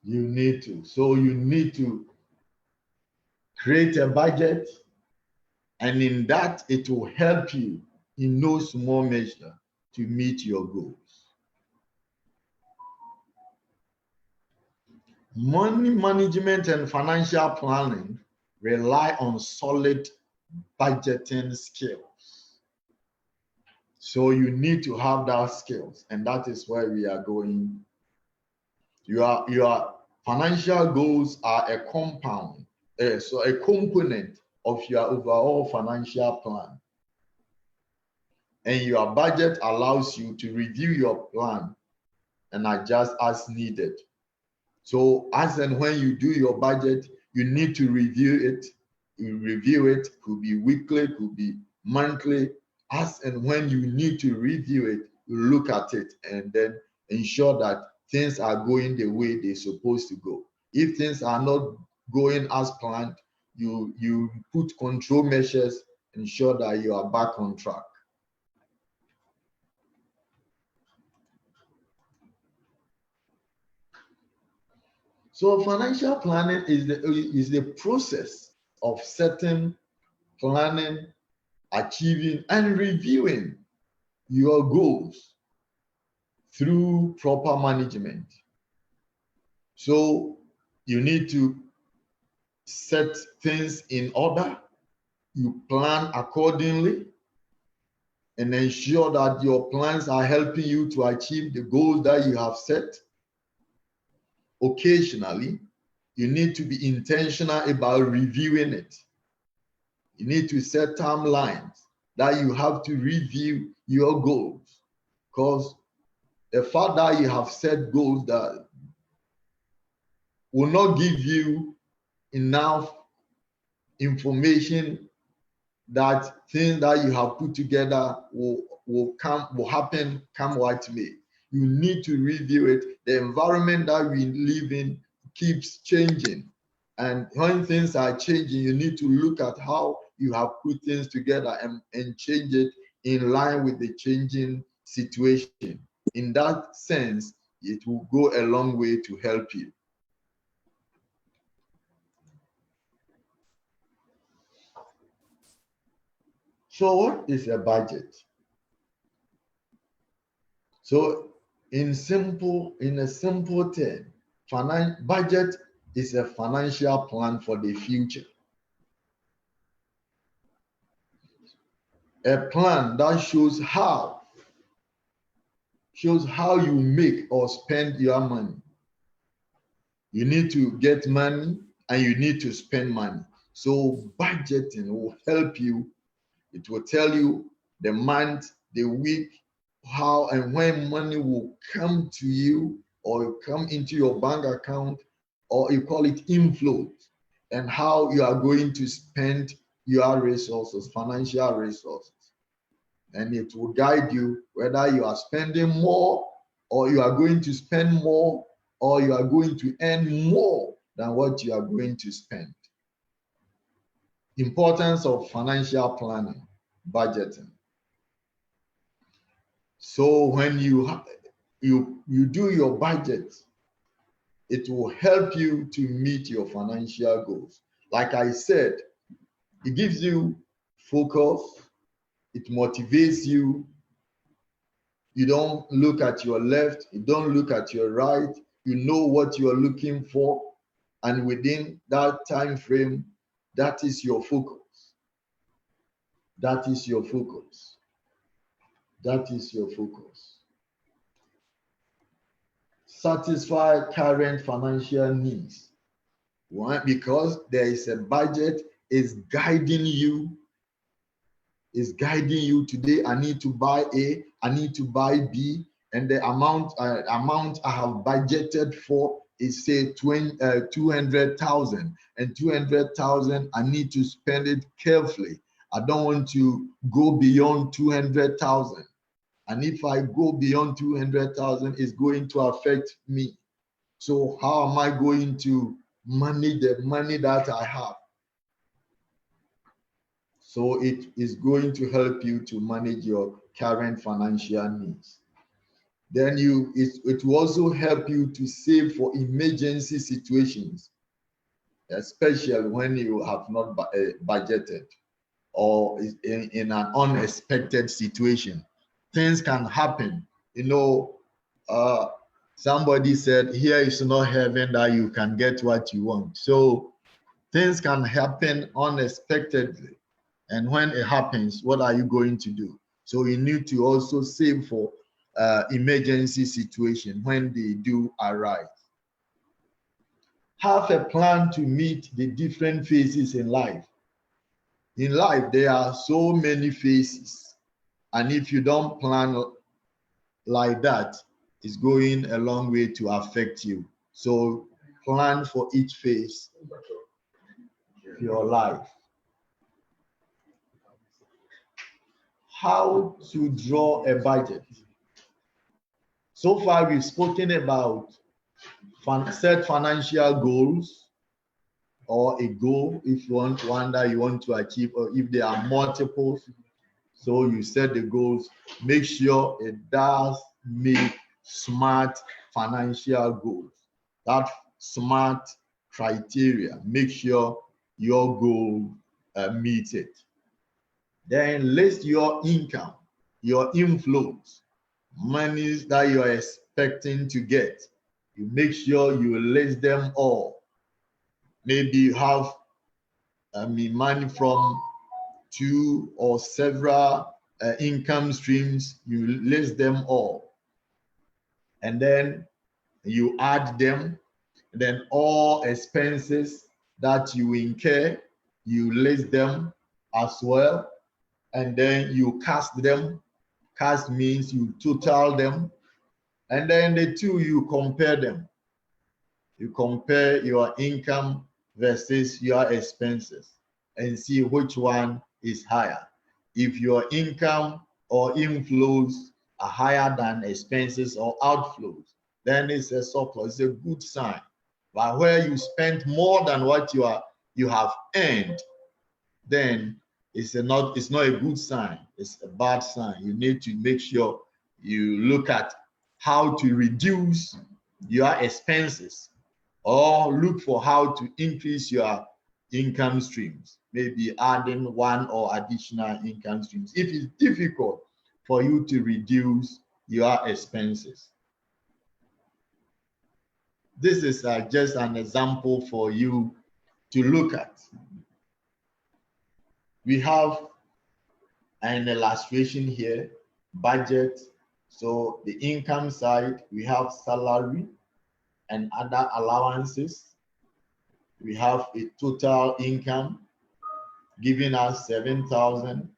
You need to. So you need to create a budget, and in that, it will help you in no small measure to meet your goals. Money management and financial planning rely on solid budgeting skills. So you need to have that skills, and that is where we are going. Your financial goals are a component of your overall financial plan. And your budget allows you to review your plan and adjust as needed. So as and when you do your budget, you need to review it. You review it, could be weekly, could be monthly. As and when you need to review it, you look at it and then ensure that things are going the way they're supposed to go. If things are not going as planned, you put control measures, ensure that you are back on track. So financial planning is the process of setting, planning, achieving, and reviewing your goals through proper management. So you need to set things in order, you plan accordingly, and ensure that your plans are helping you to achieve the goals that you have set. Occasionally, you need to be intentional about reviewing it. You need to set timelines that you have to review your goals, because the fact that you have set goals that will not give you enough information that things that you have put together will happen come what may. You need to review it. The environment that we live in keeps changing. And when things are changing, you need to look at how you have put things together and change it in line with the changing situation. In that sense, it will go a long way to help you. So what is a budget? So in a simple term, budget is a financial plan for the future. A plan that shows how you make or spend your money. You need to get money and you need to spend money. So budgeting will help you. It will tell you the month, the week, how and when money will come to you or come into your bank account, or you call it inflows, and how you are going to spend your resources, financial resources. And it will guide you whether you are spending more or you are going to spend more or you are going to earn more than what you are going to spend. Importance of financial planning, budgeting. So when you do your budget, it will help you to meet your financial goals. Like I said, it gives you focus, it motivates you. You don't look at your left, you don't look at your right, you know what you are looking for, and within that time frame, that is your focus. That is your focus. That is your focus. Satisfy current financial needs. Why? Because there is a budget is guiding you. Is guiding you today. I need to buy A, I need to buy B, and the amount I have budgeted for is say 200,000, and 200,000 I need to spend it carefully. I don't want to go beyond 200,000, and if I go beyond 200,000, it's going to affect me. So how am I going to manage the money that I have? So it is going to help you to manage your current financial needs. Then it will also help you to save for emergency situations, especially when you have not budgeted or in an unexpected situation. Things can happen. Somebody said, here is not heaven that you can get what you want. So things can happen unexpectedly. And when it happens, what are you going to do? So you need to also save for emergency situation when they do arise. Have a plan to meet the different phases in life. In life, there are so many phases. And if you don't plan like that, it's going a long way to affect you. So plan for each phase of your life. How to draw a budget. So far, we've spoken about set financial goals, or a goal if you want one that you want to achieve, or if there are multiples. So you set the goals, make sure it does make smart financial goals. That smart criteria, make sure your goal meets it. Then list your income, your inflows, monies that you are expecting to get. You make sure you list them all. Maybe you have money from 2 or several income streams. You list them all. And then you add them. And then all expenses that you incur, you list them as well. And then you cast them. Cast means you total them. And then the two, you compare them. You compare your income versus your expenses and see which one is higher. If your income or inflows are higher than expenses or outflows, then it's a surplus. It's a good sign. But where you spend more than what you have earned, then it's not a good sign. It's a bad sign. You need to make sure you look at how to reduce your expenses, or look for how to increase your income streams. maybe adding one or additional income streams if it's difficult for you to reduce your expenses. This is just an example for you to look at. We have an illustration here, budget. So the income side, we have salary and other allowances. We have a total income giving us 7,000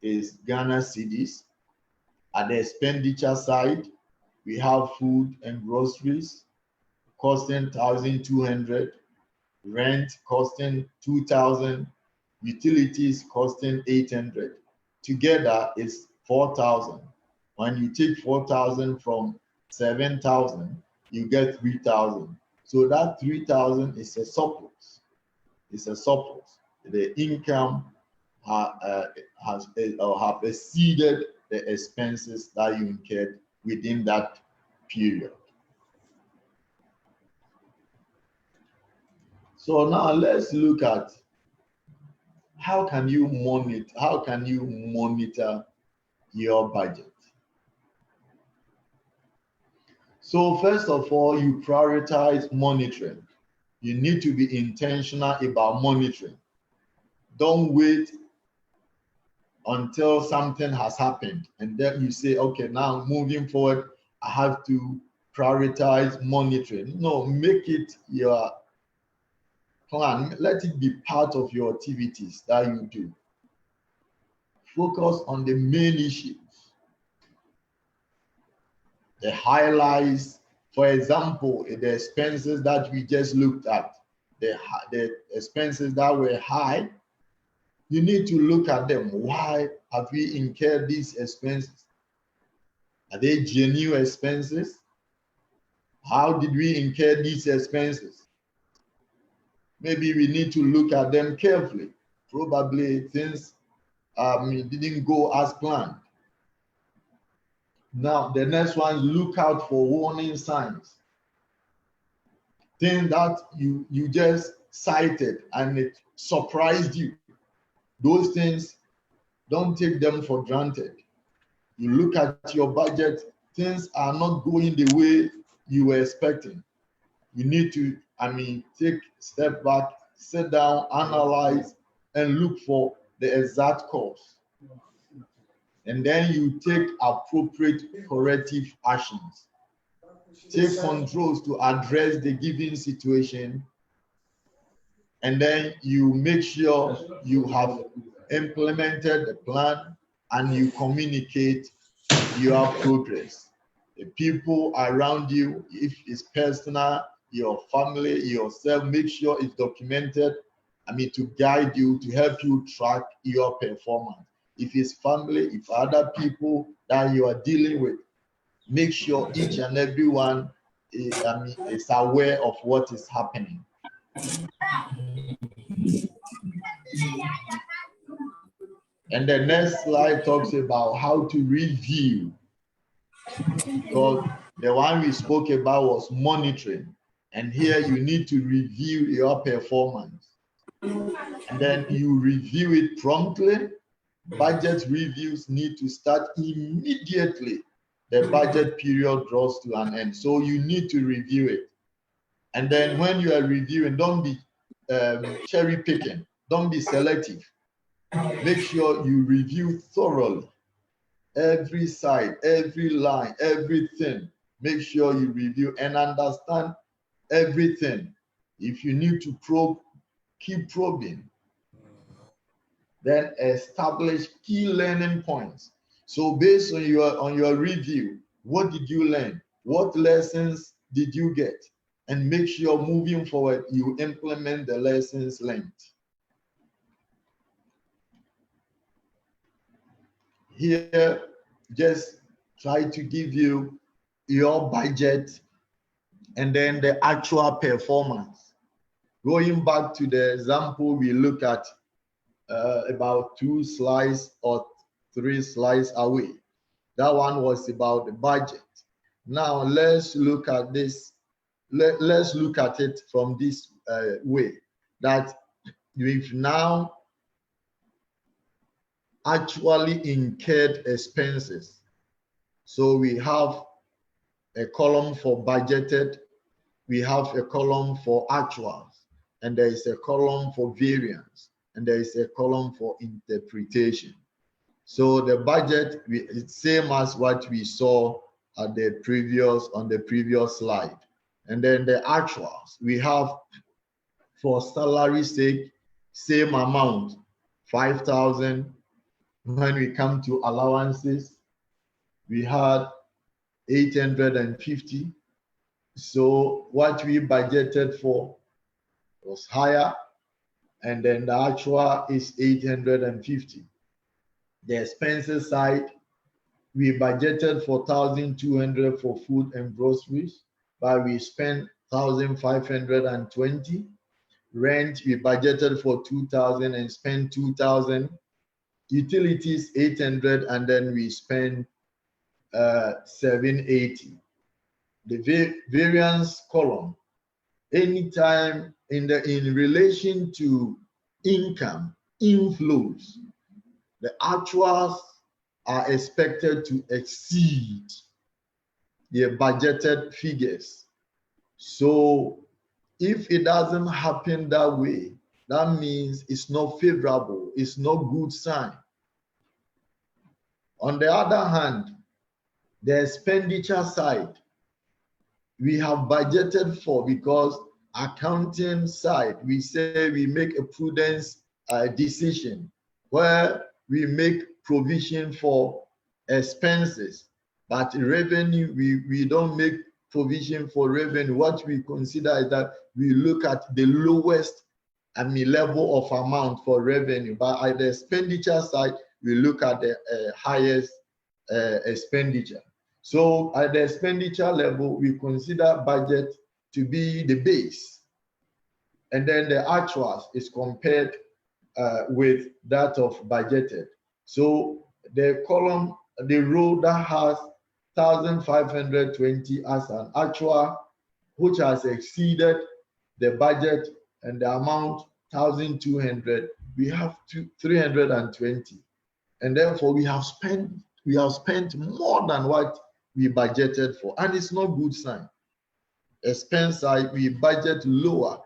is Ghana cedis. At the expenditure side, we have food and groceries costing 1,200, rent costing 2,000, utilities costing 800. Together is 4,000. When you take 4,000 from 7,000, you get 3,000. So that 3,000 is a surplus. It's a surplus. The income have exceeded the expenses that you incurred within that period. So now let's look at how can you monitor your budget. So first of all, you prioritize monitoring. You need to be intentional about monitoring. Don't wait until something has happened and then you say, okay, now moving forward, I have to prioritize monitoring. No, make it your plan. Let it be part of your activities that you do. Focus on the main issues, the highlights. For example, the expenses that we just looked at, the expenses that were high, you need to look at them. Why have we incurred these expenses? Are they genuine expenses? How did we incur these expenses? Maybe we need to look at them carefully. Probably things didn't go as planned. Now, the next one, look out for warning signs. Things that you just cited and it surprised you. Those things, don't take them for granted. You look at your budget, things are not going the way you were expecting. You need to, take a step back, sit down, analyze, and look for the exact cause. And then you take appropriate corrective actions. Take controls to address the given situation. And then you make sure you have implemented the plan and you communicate your progress. The people around you, if it's personal, your family, yourself, make sure it's documented. To guide you, to help you track your performance. If it's family, if other people that you are dealing with, make sure each and every one is aware of what is happening. And the next slide talks about how to review. Because the one we spoke about was monitoring. And here you need to review your performance. And then you review it promptly. Budget reviews need to start immediately. The budget period draws to an end. So you need to review it. And then when you are reviewing, don't be cherry picking. Don't be selective. Make sure you review thoroughly. Every side, every line, everything. Make sure you review and understand everything. If you need to probe, keep probing. Then establish key learning points. So based on your review, what did you learn? What lessons did you get? And make sure moving forward, you implement the lessons learned. Here, just try to give you your budget and then the actual performance. Going back to the example we look at about 2 slides or 3 slides away. That one was about the budget. Now let's look at this. Let's look at it from this way, that we've now actually incurred expenses. So we have a column for budgeted, we have a column for actuals, and there is a column for variance, and there is a column for interpretation. So the budget, it's same as what we saw at on the previous slide. And then the actuals, we have for salary sake, same amount, 5,000. When we come to allowances, we had 850. So what we budgeted for was higher, and then the actual is 850. The expenses side, we budgeted for 1,200 for food and groceries, but we spent 1,520. Rent, we budgeted for 2,000 and spent 2,000. Utilities 800, and then we spent 780. The variance column, anytime in relation to income inflows, the actuals are expected to exceed the budgeted figures. So if it doesn't happen that way, that means it's not favorable, it's not good sign. On the other hand, the expenditure side, we have budgeted for, because accounting side, we say we make a prudence decision where we make provision for expenses, but revenue, we don't make provision for revenue. What we consider is that we look at the lowest level of amount for revenue, but at the expenditure side, we look at the highest expenditure. So at the expenditure level, we consider budget to be the base, and then the actuals is compared with that of budgeted. So the column, the row that has 1,520 as an actual, which has exceeded the budget, and the amount 1,200, we have 320, and therefore we have spent more than what we budgeted for, and it's not good sign. Expense side, we budget lower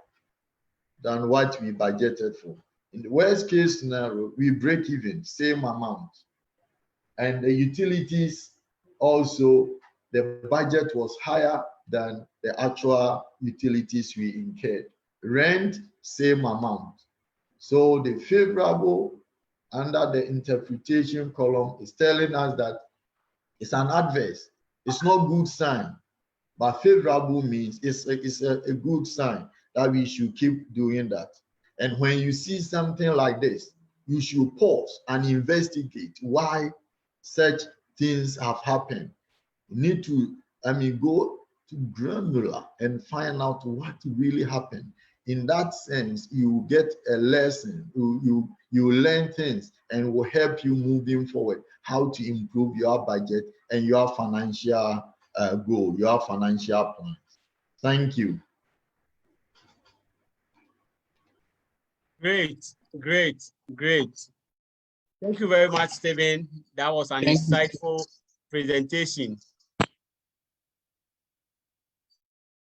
than what we budgeted for. In the worst case scenario, we break even, same amount. And the utilities also, the budget was higher than the actual utilities we incurred. Rent, same amount. So the favorable under the interpretation column is telling us that it's an adverse. It's not good sign, but favorable means it's a good sign that we should keep doing that. And when you see something like this, you should pause and investigate why such things have happened. You need to, go to granular and find out what really happened. In that sense, you get a lesson, you learn things, and will help you moving forward, how to improve your budget and your financial goal, your financial plans. Thank you. Great. Thank you very much, Stephen. That was an insightful presentation.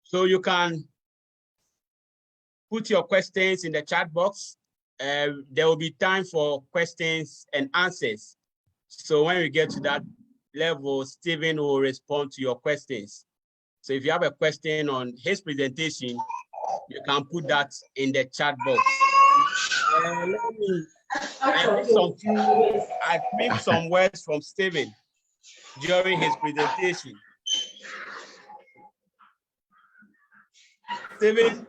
So you can put your questions in the chat box. There will be time for questions and answers. So when we get to that level, Stephen will respond to your questions. So if you have a question on his presentation, you can put that in the chat box. I picked some words from Stephen during his presentation. Stephen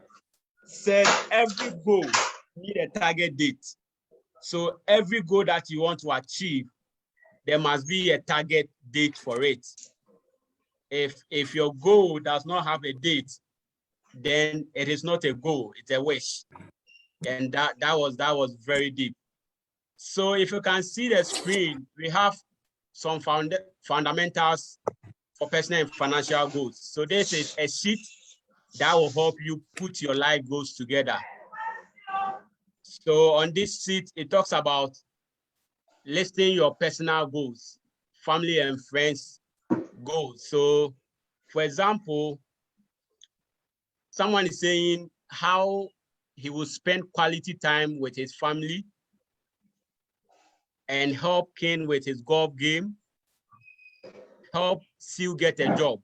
said every goal needs a target date. So every goal that you want to achieve, there must be a target date for it. If your goal does not have a date, then it is not a goal, it's a wish. And that was very deep. So if you can see the screen, we have some fundamentals for personal and financial goals. So this is a sheet that will help you put your life goals together. So on this sheet, it talks about listing your personal goals, family and friends goals. So for example, someone is saying how he will spend quality time with his family and help Ken with his golf game, help Sue get a job.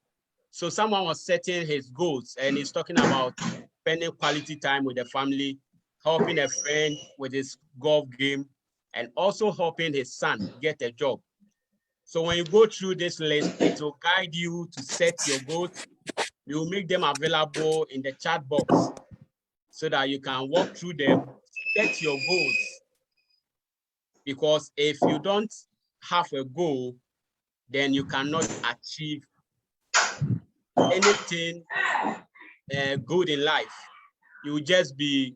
So someone was setting his goals and he's talking about spending quality time with the family, helping a friend with his golf game, and also helping his son get a job. So when you go through this list, it will guide you to set your goals. You will make them available in the chat box so that you can walk through them, set your goals. Because if you don't have a goal, then you cannot achieve anything good in life. You will just be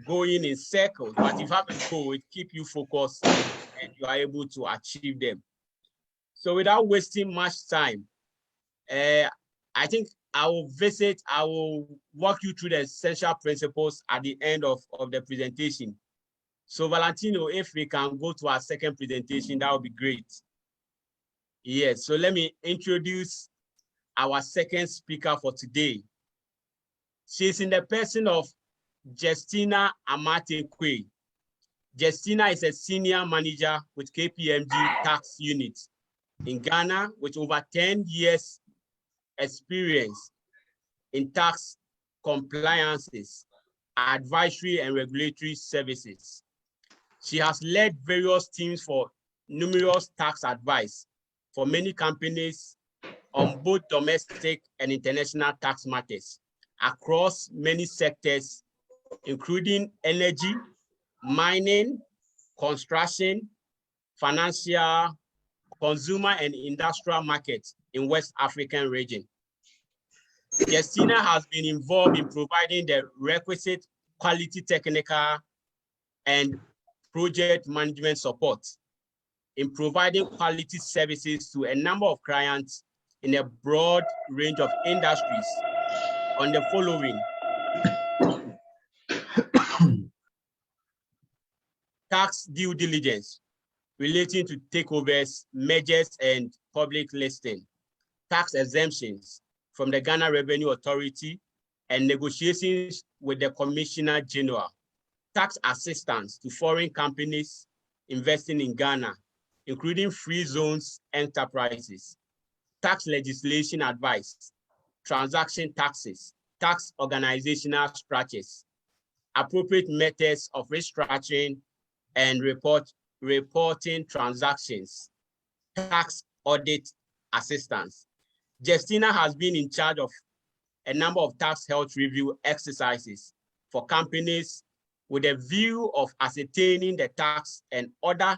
going in circles. But if you have a goal, it keeps you focused and you are able to achieve them. So without wasting much time, I think I will walk you through the essential principles at the end of the presentation. So Valentino, if we can go to our second presentation, that would be great. Yes, so let me introduce our second speaker for today. She's in the person of Justina Amate-Kwe. Justina is a senior manager with KPMG tax unit in Ghana with over 10 years experience in tax compliances, advisory and regulatory services. She has led various teams for numerous tax advice for many companies on both domestic and international tax matters across many sectors, including energy, mining, construction, financial, consumer and industrial markets in West African region. Justina has been involved in providing the requisite quality technical and project management support in providing quality services to a number of clients in a broad range of industries on the following: tax due diligence relating to takeovers, mergers, and public listing, tax exemptions from the Ghana Revenue Authority, and negotiations with the Commissioner General, tax assistance to foreign companies investing in Ghana, including free zones enterprises, tax legislation advice, transaction taxes, tax organizational structures, appropriate methods of restructuring and reporting transactions, tax audit assistance. Justina has been in charge of a number of tax health review exercises for companies with a view of ascertaining the tax and other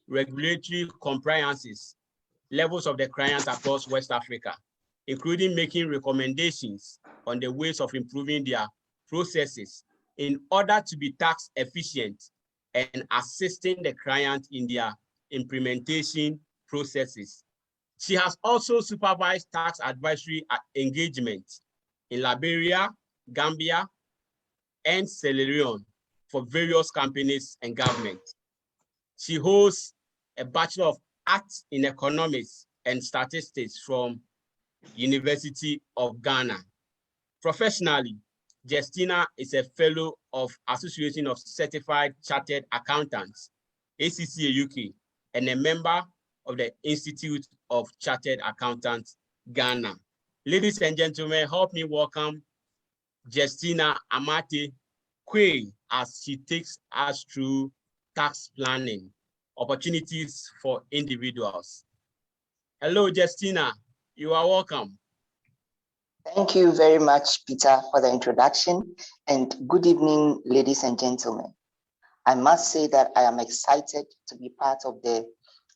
regulatory compliances levels of the clients across West Africa, including making recommendations on the ways of improving their processes in order to be tax efficient and assisting the client in their implementation processes. She has also supervised tax advisory engagement in Liberia, Gambia, and Sierra Leone for various companies and governments. She holds a Bachelor of Arts in Economics and Statistics from University of Ghana. Professionally, Justina is a fellow of Association of Certified Chartered Accountants, ACCA UK, and a member of the Institute of Chartered Accountants, Ghana. Ladies and gentlemen, help me welcome Justina Amate-Kwe as she takes us through tax planning, opportunities for individuals. Hello, Justina, you are welcome. Thank you very much, Peter, for the introduction, and good evening, ladies and gentlemen. I must say that I am excited to be part of the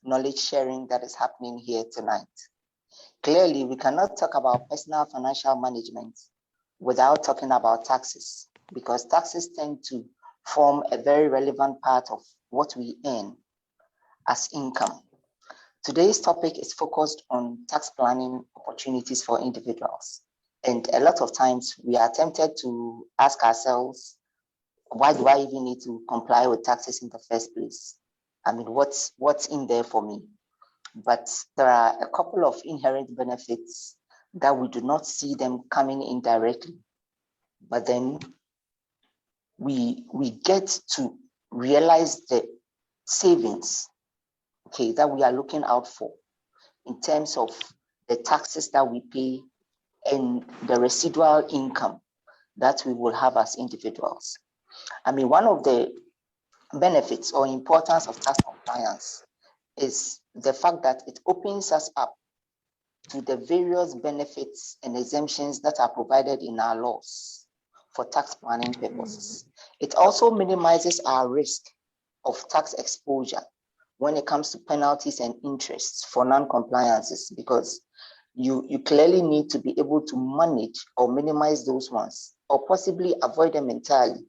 knowledge sharing that is happening here tonight. Clearly, we cannot talk about personal financial management without talking about taxes, because taxes tend to form a very relevant part of what we earn as income. Today's topic is focused on tax planning opportunities for individuals. And a lot of times we are tempted to ask ourselves, why do I even need to comply with taxes in the first place? I mean, what's in there for me? But there are a couple of inherent benefits that we do not see them coming in directly, but then we get to realize the savings, okay, that we are looking out for in terms of the taxes that we pay and the residual income that we will have as individuals. I mean, one of the benefits or importance of tax compliance is the fact that it opens us up to the various benefits and exemptions that are provided in our laws for tax planning purposes. It also minimizes our risk of tax exposure when it comes to penalties and interests for non-compliances, because you clearly need to be able to manage or minimize those ones, or possibly avoid them entirely,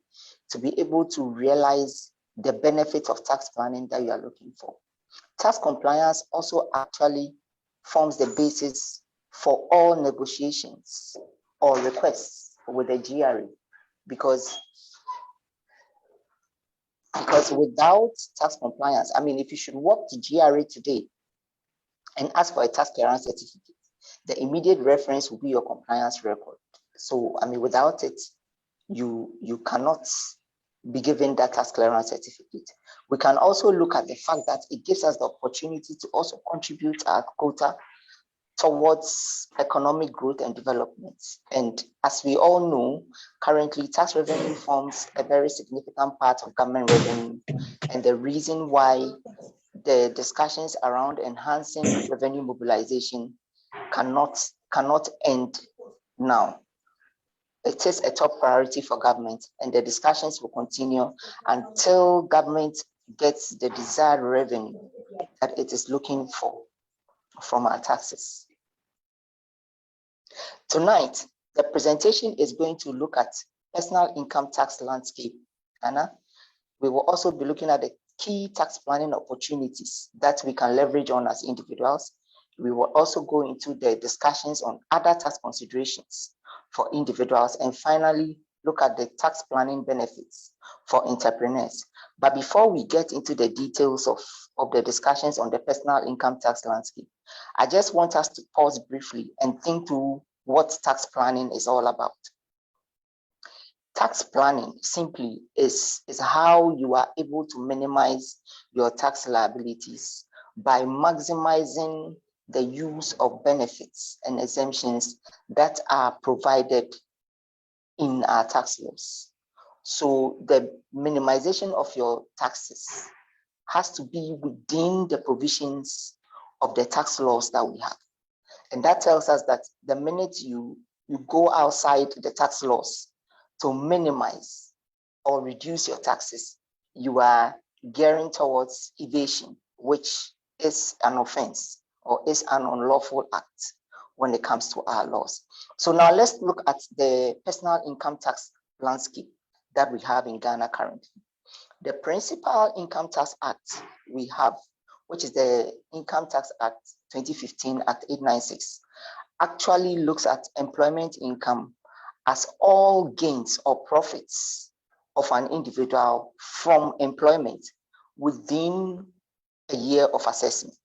to be able to realize the benefits of tax planning that you are looking for. Tax compliance also actually forms the basis for all negotiations or requests with the GRA, because without tax compliance, I mean, if you should walk to GRA today and ask for a tax clearance certificate, the immediate reference will be your compliance record. So, I mean, without it, you cannot be given that tax clearance certificate. We can also look at the fact that it gives us the opportunity to also contribute our quota towards economic growth and development. And as we all know, currently tax revenue forms a very significant part of government revenue, and the reason why the discussions around enhancing revenue mobilization cannot end now. It is a top priority for government, and the discussions will continue until government gets the desired revenue that it is looking for from our taxes. Tonight, the presentation is going to look at personal income tax landscape. Anna, we will also be looking at the key tax planning opportunities that we can leverage on as individuals. We will also go into the discussions on other tax considerations for individuals, and finally look at the tax planning benefits for entrepreneurs. But before we get into the details of the discussions on the personal income tax landscape, I just want us to pause briefly and think through what tax planning is all about. Tax planning simply is how you are able to minimize your tax liabilities by maximizing the use of benefits and exemptions that are provided in our tax laws. So the minimization of your taxes has to be within the provisions of the tax laws that we have. And that tells us that the minute you go outside the tax laws to minimize or reduce your taxes, you are gearing towards evasion, which is an offense or is an unlawful act when it comes to our laws. So now let's look at the personal income tax landscape that we have in Ghana currently. The Principal Income Tax Act we have, which is the Income Tax Act 2015, Act 896, actually looks at employment income as all gains or profits of an individual from employment within a year of assessment.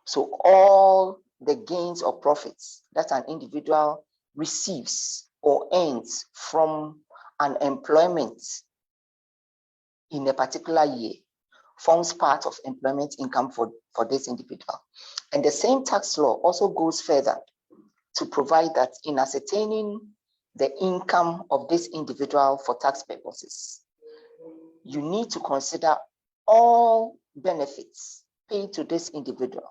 So all the gains or profits that an individual receives or earns from an employment in a particular year forms part of employment income for this individual. And the same tax law also goes further to provide that in ascertaining the income of this individual for tax purposes, you need to consider all benefits paid to this individual,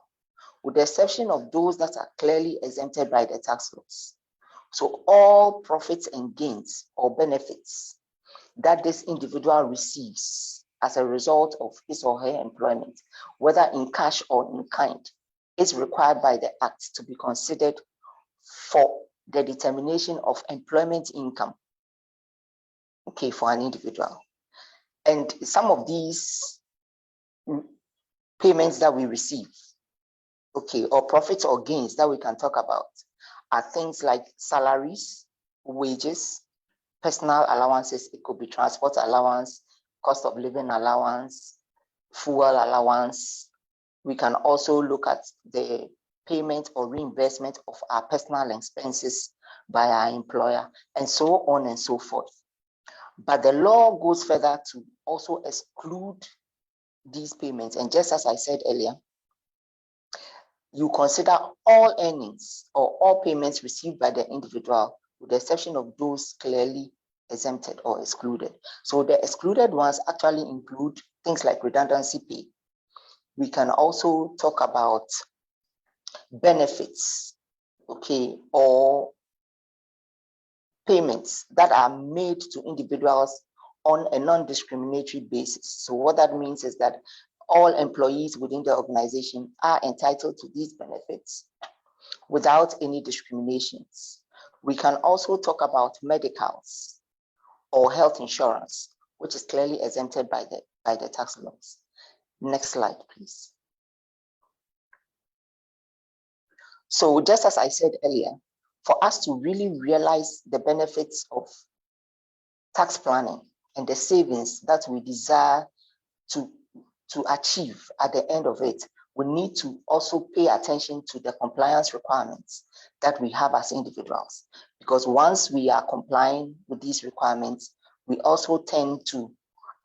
with the exception of those that are clearly exempted by the tax laws. So all profits and gains or benefits that this individual receives as a result of his or her employment, whether in cash or in kind, is required by the Act to be considered for the determination of employment income, okay, for an individual. And some of these payments that we receive, okay, or profits or gains that we can talk about are things like salaries, wages, personal allowances. It could be transport allowance, cost of living allowance, fuel allowance. We can also look at the payment or reimbursement of our personal expenses by our employer, and so on and so forth. But the law goes further to also exclude these payments. And just as I said earlier, you consider all earnings or all payments received by the individual, with the exception of those clearly exempted or excluded. So the excluded ones actually include things like redundancy pay. We can also talk about benefits, okay, or payments that are made to individuals on a non-discriminatory basis. So what that means is that all employees within the organization are entitled to these benefits without any discriminations. We can also talk about medicals or health insurance, which is clearly exempted by the tax laws. Next slide, please. So just as I said earlier, for us to really realize the benefits of tax planning and the savings that we desire to achieve at the end of it, we need to also pay attention to the compliance requirements that we have as individuals. Because once we are complying with these requirements, we also tend to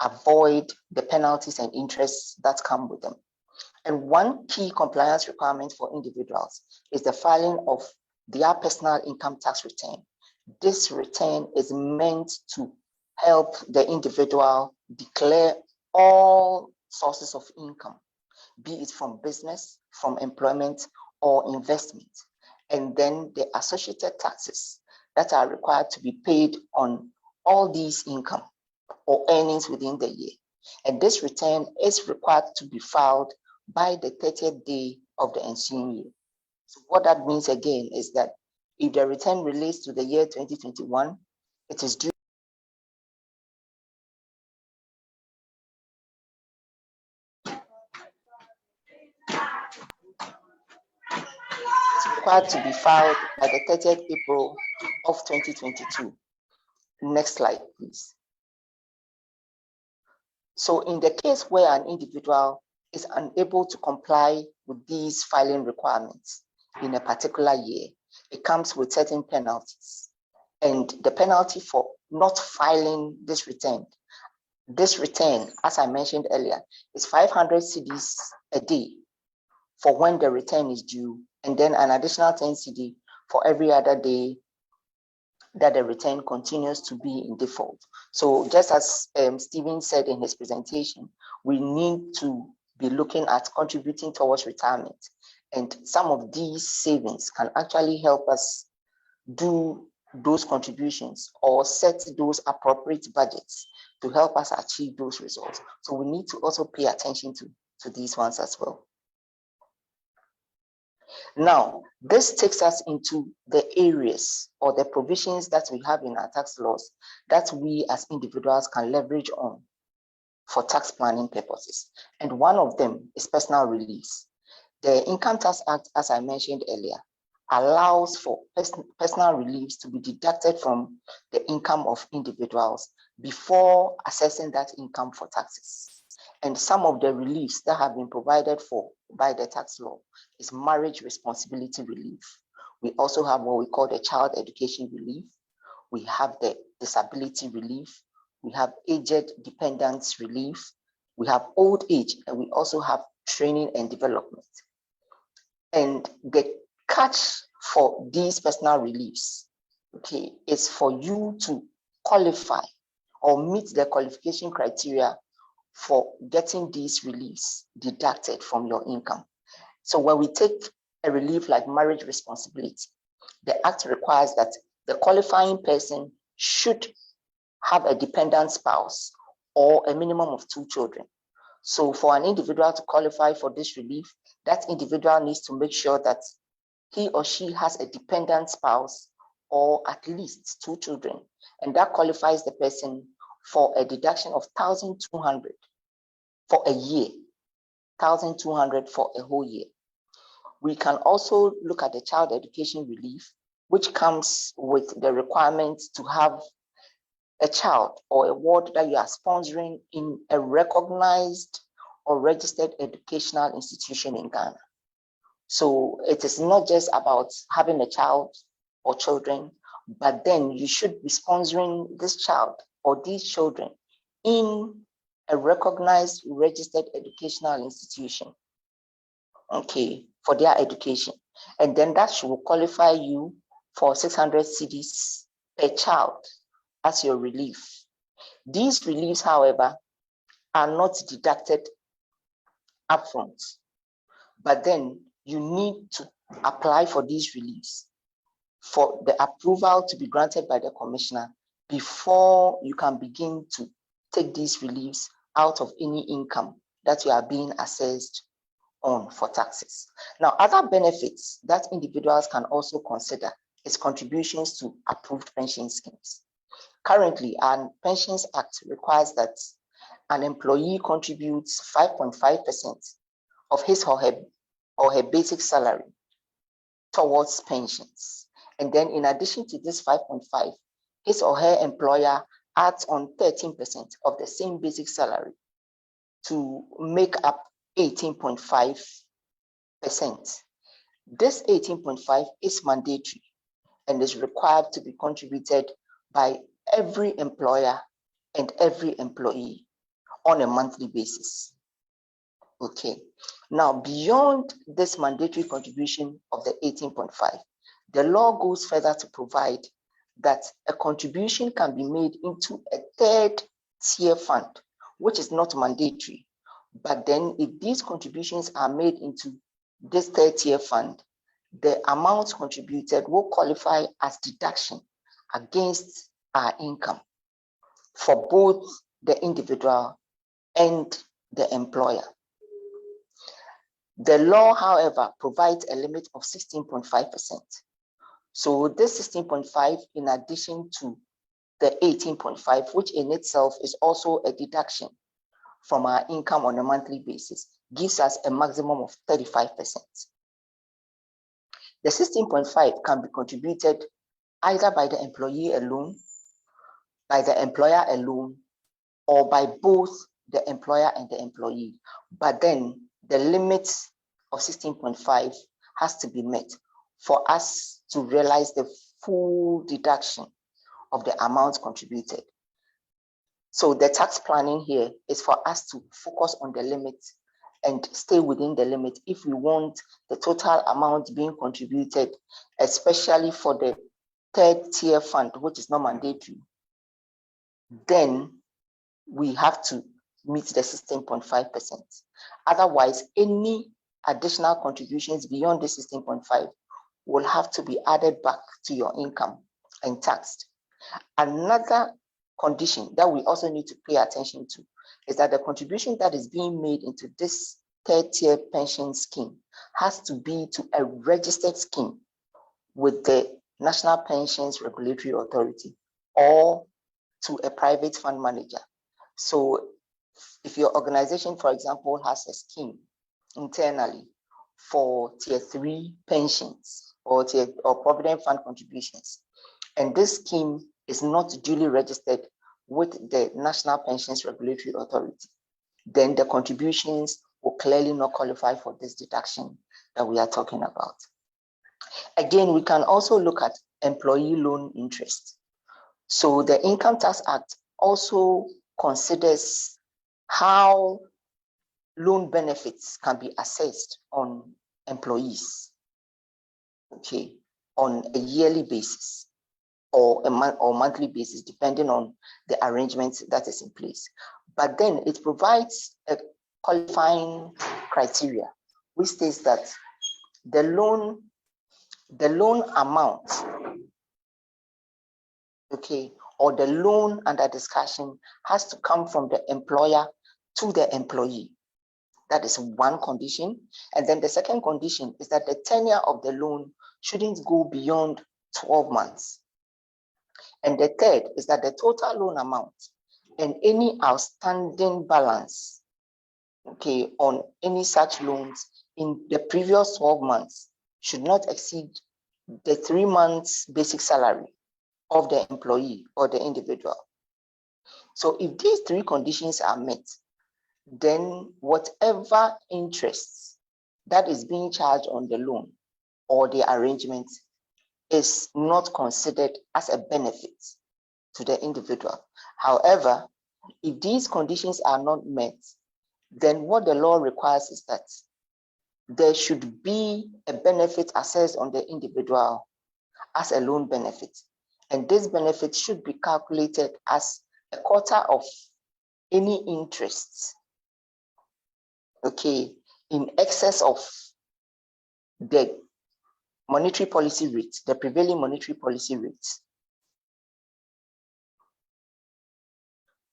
avoid the penalties and interests that come with them. And one key compliance requirement for individuals is the filing of their personal income tax return. This return is meant to help the individual declare all sources of income, be it from business, from employment, or investment, and then the associated taxes that are required to be paid on all these income or earnings within the year. And this return is required to be filed by the 30th day of the ensuing year. So what that means again is that if the return relates to the year 2021, it is due required to be filed by the 30th April of 2022. Next slide, please. So in the case where an individual is unable to comply with these filing requirements in a particular year, it comes with certain penalties. And the penalty for not filing this return, as I mentioned earlier, is 500 cedis a day for when the return is due, and then an additional 10 cedi for every other day that the return continues to be in default. So just as Stephen said in his presentation, we need to be looking at contributing towards retirement. And some of these savings can actually help us do those contributions or set those appropriate budgets to help us achieve those results. So we need to also pay attention to these ones as well. Now, this takes us into the areas or the provisions that we have in our tax laws that we as individuals can leverage on for tax planning purposes. And one of them is personal reliefs. The Income Tax Act, as I mentioned earlier, allows for personal reliefs to be deducted from the income of individuals before assessing that income for taxes. And some of the reliefs that have been provided for by the tax law is marriage responsibility relief. We also have what we call the child education relief. We have the disability relief. We have aged dependence relief. We have old age, and we also have training and development. And the catch for these personal reliefs, okay, is for you to qualify or meet the qualification criteria for getting these reliefs deducted from your income. So when we take a relief like marriage responsibility, the Act requires that the qualifying person should have a dependent spouse or a minimum of 2 children. So for an individual to qualify for this relief, that individual needs to make sure that he or she has a dependent spouse or at least 2 children. And that qualifies the person for a deduction of 1,200 for a year, 1,200 for a whole year. We can also look at the child education relief, which comes with the requirement to have a child or a ward that you are sponsoring in a recognized or registered educational institution in Ghana. So it is not just about having a child or children, but then you should be sponsoring this child or these children in a recognized registered educational institution, okay, for their education. And then that should qualify you for 600 cedis per child as your relief. These reliefs, however, are not deducted upfront, but then you need to apply for these reliefs for the approval to be granted by the commissioner before you can begin to take these reliefs out of any income that you are being assessed on for taxes. Now, other benefits that individuals can also consider is contributions to approved pension schemes. Currently, our Pensions Act requires that an employee contributes 5.5% of his or her basic salary towards pensions. And then in addition to this 5.5, his or her employer adds on 13% of the same basic salary to make up 18.5%. This 18.5 is mandatory and is required to be contributed by every employer and every employee on a monthly basis. Okay, now beyond this mandatory contribution of the 18.5, the law goes further to provide that a contribution can be made into a third tier fund, which is not mandatory. But then if these contributions are made into this third tier fund, the amounts contributed will qualify as deduction against our income for both the individual and the employer. The law, however, provides a limit of 16.5%. So this 16.5, in addition to the 18.5, which in itself is also a deduction from our income on a monthly basis, gives us a maximum of 35%. The 16.5 can be contributed either by the employee alone, by the employer alone, or by both the employer and the employee. But then the limit of 16.5 has to be met for us to realize the full deduction of the amount contributed. So the tax planning here is for us to focus on the limit and stay within the limit if we want the total amount being contributed, especially for the third tier fund, which is not mandatory. Then we have to meet the 16.5%. Otherwise, any additional contributions beyond the 16.5 will have to be added back to your income and taxed. Another condition that we also need to pay attention to is that the contribution that is being made into this third tier pension scheme has to be to a registered scheme with the National Pensions Regulatory Authority or to a private fund manager. So if your organization, for example, has a scheme internally for tier 3 pensions or provident fund contributions, and this scheme is not duly registered with the National Pensions Regulatory Authority, then the contributions will clearly not qualify for this deduction that we are talking about. Again, we can also look at employee loan interest. So the Income Tax Act also considers how loan benefits can be assessed on employees, okay, on a yearly basis or a monthly basis, depending on the arrangement that is in place. But then it provides a qualifying criteria, which states that the loan amount, okay, or the loan under discussion has to come from the employer to the employee. That is one condition. And then the second condition is that the tenure of the loan shouldn't go beyond 12 months. And the third is that the total loan amount and any outstanding balance, okay, on any such loans in the previous 12 months should not exceed the 3 months basic salary of the employee or the individual. So if these three conditions are met, then whatever interest that is being charged on the loan or the arrangement is not considered as a benefit to the individual. However, if these conditions are not met, then what the law requires is that there should be a benefit assessed on the individual as a loan benefit. And this benefit should be calculated as a quarter of any interest, okay, in excess of the monetary policy rate, the prevailing monetary policy rate.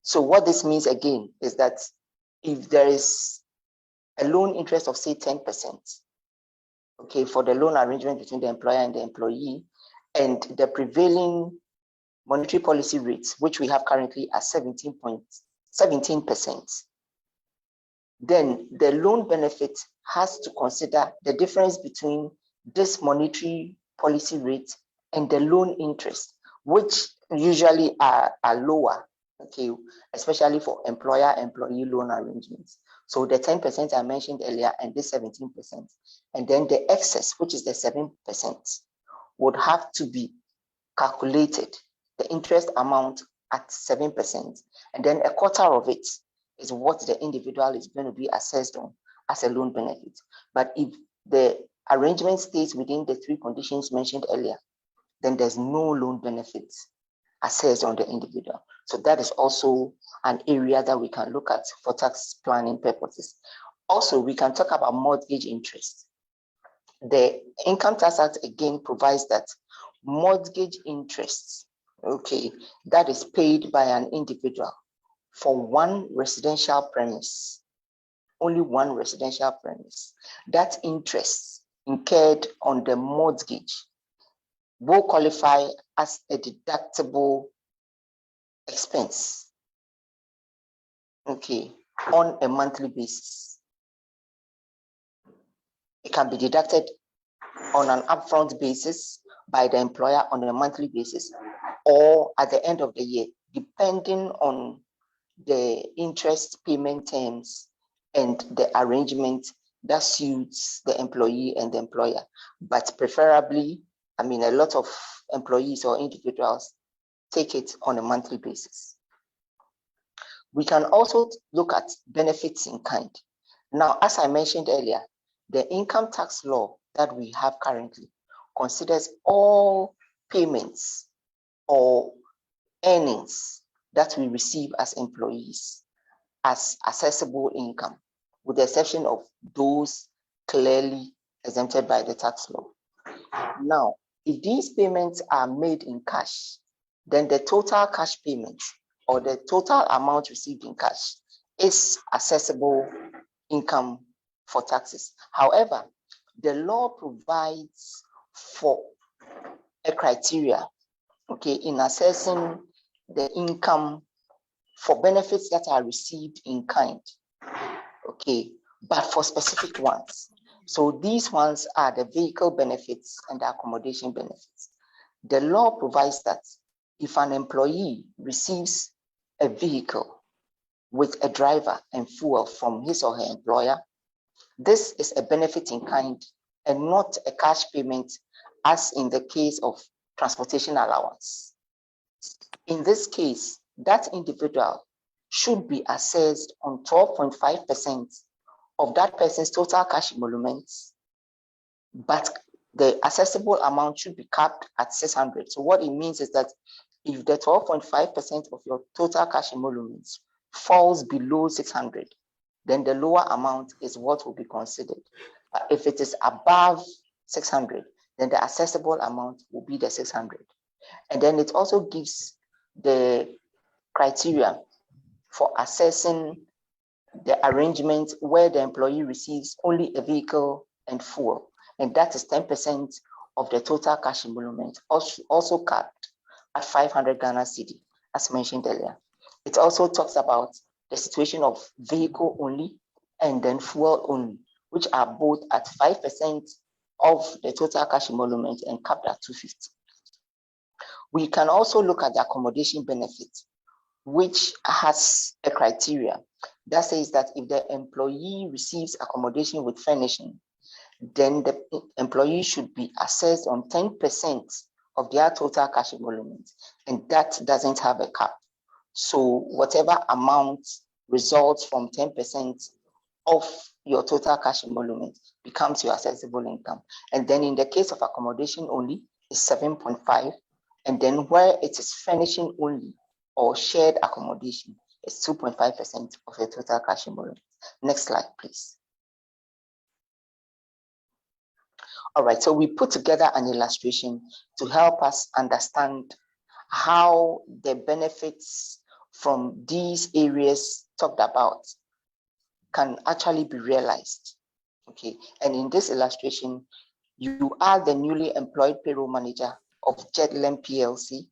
So what this means again is that if there is a loan interest of say 10%, okay, for the loan arrangement between the employer and the employee, and the prevailing monetary policy rates, which we have currently at 17%, then the loan benefit has to consider the difference between this monetary policy rate and the loan interest, which usually are lower, okay, especially for employer-employee loan arrangements. So the 10% I mentioned earlier and this 17%, and then the excess, which is the 7%, would have to be calculated, the interest amount at 7%, and then a quarter of it is what the individual is going to be assessed on as a loan benefit. But if the arrangement stays within the three conditions mentioned earlier, then there's no loan benefits assessed on the individual. So that is also an area that we can look at for tax planning purposes. Also, we can talk about mortgage interest. The Income Tax Act again provides that mortgage interest, okay, that is paid by an individual for one residential premise, only one residential premise, that interest incurred on the mortgage will qualify as a deductible expense, okay, on a monthly basis. It can be deducted on an upfront basis by the employer on a monthly basis, or at the end of the year, depending on the interest payment terms and the arrangement that suits the employee and the employer. But preferably, I mean, a lot of employees or individuals take it on a monthly basis. We can also look at benefits in kind. Now, as I mentioned earlier, the income tax law that we have currently considers all payments or earnings that we receive as employees as accessible income, with the exception of those clearly exempted by the tax law. Now, if these payments are made in cash, then the total cash payment or the total amount received in cash is accessible income for taxes. However, the law provides for a criteria, okay, in assessing the income for benefits that are received in kind, okay, but for specific ones. So these ones are the vehicle benefits and the accommodation benefits. The law provides that if an employee receives a vehicle with a driver and fuel from his or her employer, this is a benefit in kind and not a cash payment, as in the case of transportation allowance. In this case, that individual should be assessed on 12.5% of that person's total cash emoluments, but the assessable amount should be capped at 600. So what it means is that if the 12.5% of your total cash emoluments falls below 600, then the lower amount is what will be considered. If it is above 600, then the assessable amount will be the 600. And then it also gives the criteria for assessing the arrangement where the employee receives only a vehicle and fuel, and that is 10% of the total cash emolument, also capped at 500 Ghana cedi, as mentioned earlier. It also talks about the situation of vehicle only and then fuel only, which are both at 5% of the total cash emolument and capped at 250. We can also look at the accommodation benefit, which has a criteria that says that if the employee receives accommodation with furnishing, then the employee should be assessed on 10% of their total cash emolument, and that doesn't have a cap. So whatever amount results from 10% of your total cash emolument becomes your assessable income. And then in the case of accommodation only, it's 7.5. And then where it is furnishing only or shared accommodation, it's 2.5% of your total cash emolument. Next slide, please. All right, so we put together an illustration to help us understand how the benefits from these areas talked about can actually be realized. Okay, and in this illustration, you are the newly employed payroll manager of Jetlem PLC.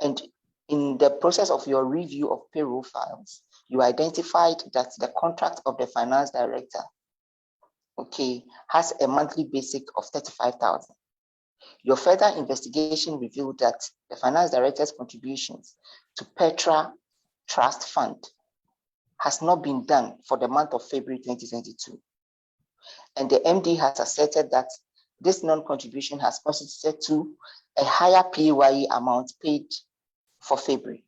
And in the process of your review of payroll files, you identified that the contract of the finance director, okay, has a monthly basic of 35,000. Your further investigation revealed that the finance director's contributions to Petra Trust Fund has not been done for the month of February 2022. And the MD has asserted that this non-contribution has constituted to a higher PAYE amount paid for February.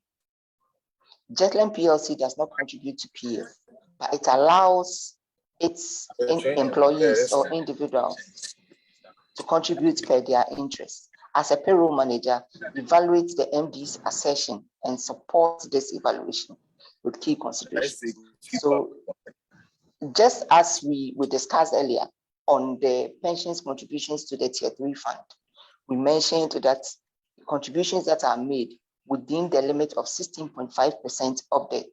Jetlem PLC does not contribute to PF, but it allows its employees or individuals to contribute per their interest. As a payroll manager, evaluate the MD's assertion and support this evaluation with key considerations. So just as we discussed earlier on the pensions contributions to the Tier 3 fund, we mentioned that contributions that are made within the limit of 16.5% of the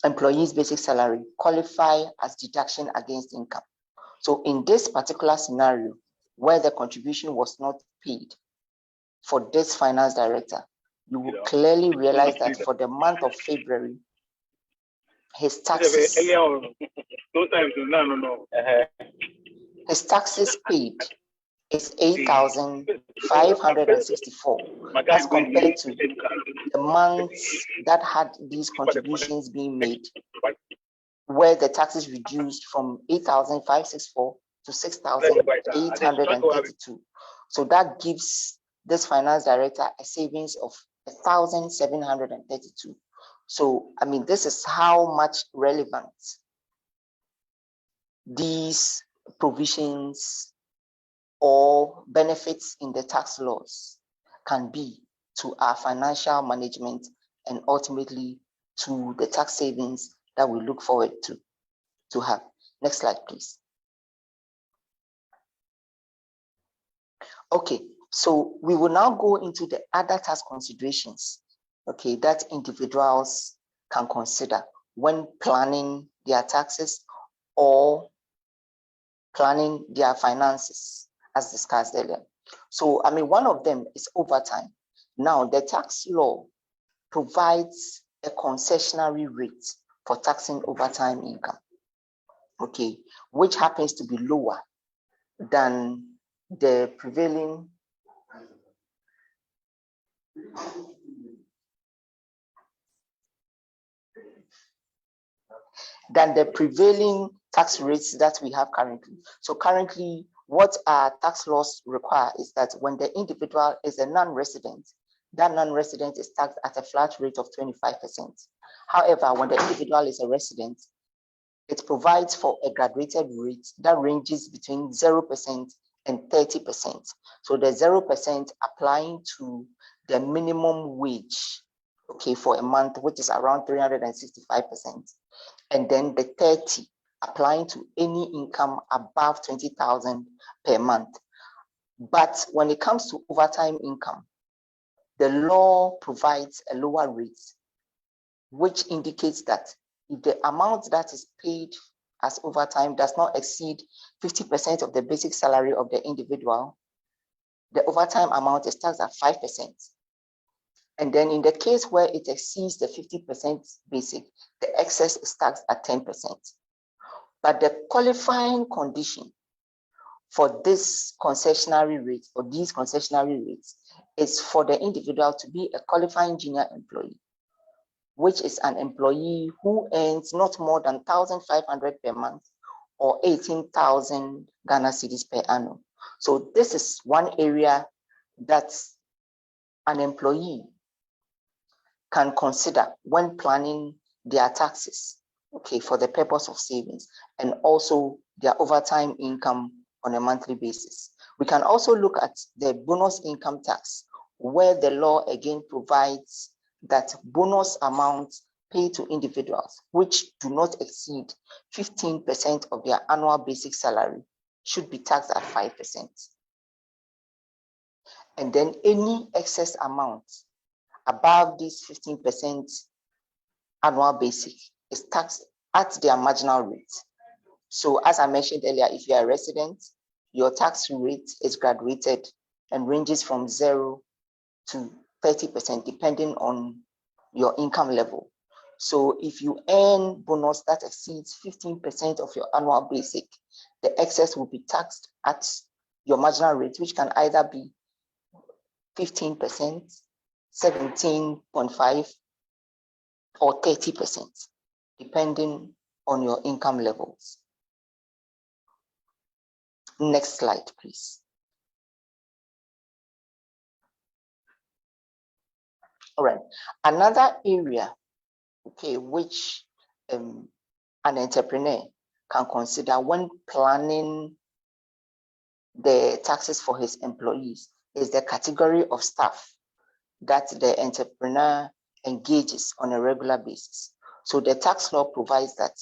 employee's basic salary qualify as deduction against income. So in this particular scenario, where the contribution was not paid for this finance director, you will clearly realize that for the month of February, his taxes paid is 8,564 as compared to the months that had these contributions being made, where the taxes reduced from 8,564 to 6,832. So that gives this finance director a savings of 1,732. So, I mean, this is how much relevant these provisions or benefits in the tax laws can be to our financial management and ultimately to the tax savings that we look forward to have. Next slide, please. Okay, so we will now go into the other tax considerations, okay, that individuals can consider when planning their taxes or planning their finances, as discussed earlier. So, I mean, one of them is overtime. Now, the tax law provides a concessionary rate for taxing overtime income, okay, which happens to be lower than the prevailing tax rates that we have currently. So currently, what our tax laws require is that when the individual is a non-resident, that non-resident is taxed at a flat rate of 25%. However, when the individual is a resident, it provides for a graduated rate that ranges between 0% and 30%. So the 0% applying to the minimum wage, okay, for a month, which is around 365%. And then the 30 applying to any income above 20,000 per month. But when it comes to overtime income, the law provides a lower rate, which indicates that if the amount that is paid as overtime does not exceed 50% of the basic salary of the individual, the overtime amount is taxed at 5%. And then in the case where it exceeds the 50% basic, the excess is taxed at 10%. But the qualifying condition for this concessionary rate or these concessionary rates is for the individual to be a qualifying junior employee which is an employee who earns not more than 1,500 per month or 18,000 Ghana cedis per annum. So this is one area that an employee can consider when planning their taxes, okay, for the purpose of savings, and also their overtime income on a monthly basis. We can also look at the bonus income tax, where the law again provides that bonus amounts paid to individuals which do not exceed 15% of their annual basic salary should be taxed at 5%. And then any excess amount above this 15% annual basic is taxed at their marginal rate. So as I mentioned earlier, if you are a resident, your tax rate is graduated and ranges from 0 to 30% depending on your income level. So if you earn bonus that exceeds 15% of your annual basic, the excess will be taxed at your marginal rate, which can either be 15%, 17.5, or 30%, depending on your income levels. Next slide, please. All right, another area, okay, which an entrepreneur can consider when planning the taxes for his employees is the category of staff that the entrepreneur engages on a regular basis. So the tax law provides that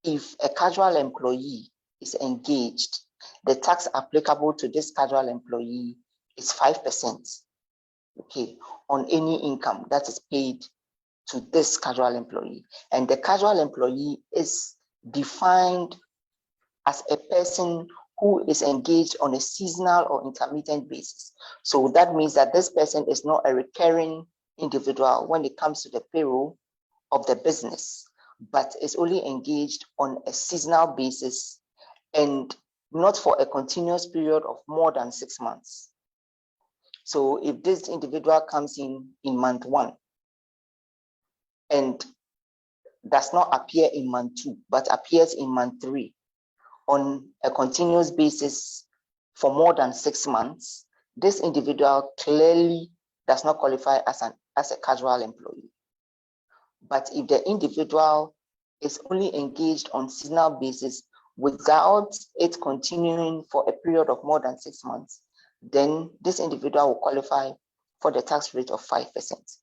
if a casual employee is engaged, the tax applicable to this casual employee is 5%, okay, on any income that is paid to this casual employee. And the casual employee is defined as a person who is engaged on a seasonal or intermittent basis. So that means that this person is not a recurring individual when it comes to the payroll of the business, but is only engaged on a seasonal basis and not for a continuous period of more than 6 months. So if this individual comes in month 1 and does not appear in month 2, but appears in month 3 on a continuous basis for more than 6 months, this individual clearly does not qualify as a casual employee. But if the individual is only engaged on seasonal basis without it continuing for a period of more than 6 months, then this individual will qualify for the tax rate of 5%.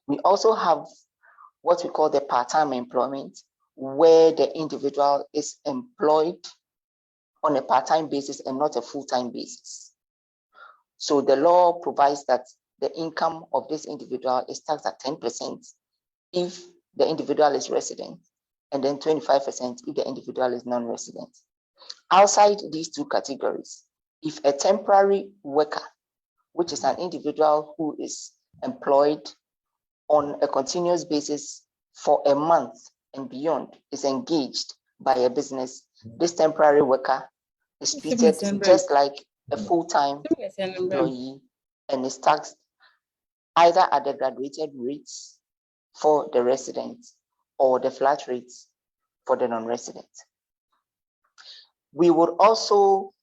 We also have what we call the part-time employment, where the individual is employed on a part-time basis and not a full-time basis. So the law provides that the income of this individual is taxed at 10% if the individual is resident, and then 25% if the individual is non-resident. Outside these two categories, if a temporary worker, which is an individual who is employed on a continuous basis for a month and beyond, is engaged by a business, this temporary worker is treated just like a full-time employee and is taxed either at the graduated rates for the resident or the flat rates for the non-resident. We would also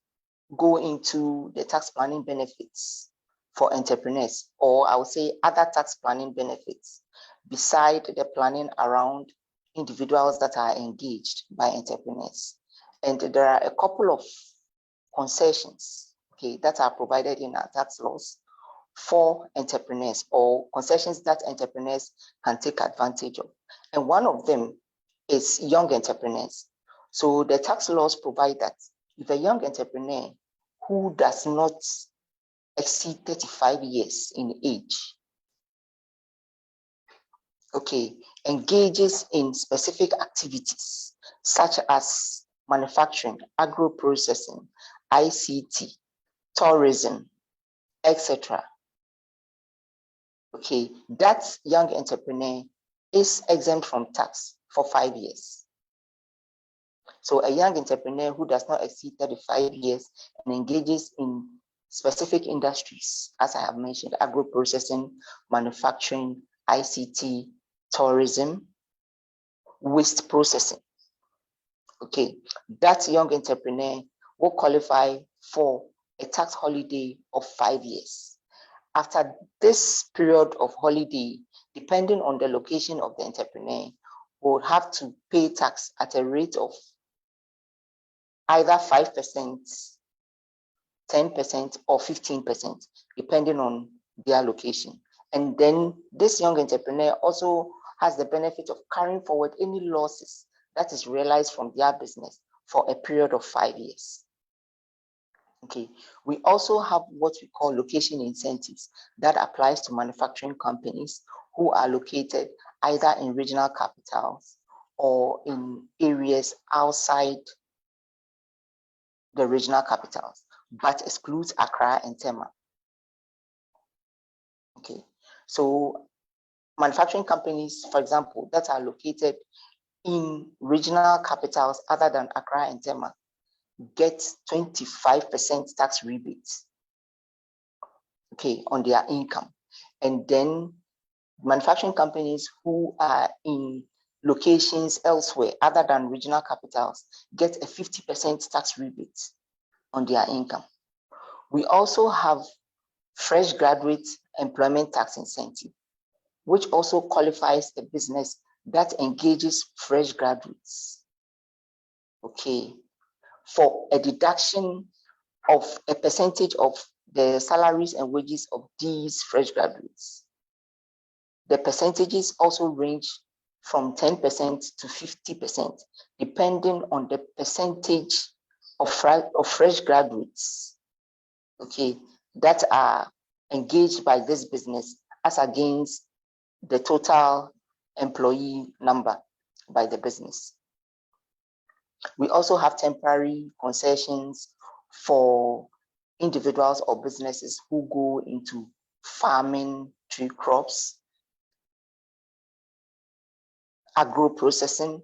go into the tax planning benefits for entrepreneurs, or I would say other tax planning benefits beside the planning around individuals that are engaged by entrepreneurs. And there are a couple of concessions, okay, that are provided in our tax laws for entrepreneurs, or concessions that entrepreneurs can take advantage of. And one of them is young entrepreneurs. So the tax laws provide that if a young entrepreneur who does not exceed 35 years in age, okay, engages in specific activities such as manufacturing, agro-processing, ICT, tourism, etc. Okay, that young entrepreneur is exempt from tax for 5 years. So a young entrepreneur who does not exceed 35 years and engages in specific industries, as I have mentioned, agro-processing, manufacturing, ICT, tourism, waste processing. Okay, that young entrepreneur will qualify for a tax holiday of 5 years. After this period of holiday, depending on the location of the entrepreneur, will have to pay tax at a rate of either 5%, 10%, or 15%, depending on their location. And then this young entrepreneur also has the benefit of carrying forward any losses that is realized from their business for a period of 5 years. Okay, we also have what we call location incentives that applies to manufacturing companies who are located either in regional capitals or in areas outside the regional capitals, but excludes Accra and Tema. Okay, so manufacturing companies, for example, that are located in regional capitals other than Accra and Tema get 25% tax rebates, okay, on their income. And then manufacturing companies who are in locations elsewhere other than regional capitals get a 50% tax rebate on their income. We also have fresh graduate employment tax incentive, which also qualifies a business that engages fresh graduates, okay, for a deduction of a percentage of the salaries and wages of these fresh graduates. The percentages also range from 10% to 50%, depending on the percentage of fresh graduates, okay, that are engaged by this business as against the total employee number by the business. We also have temporary concessions for individuals or businesses who go into farming, tree crops, agro processing,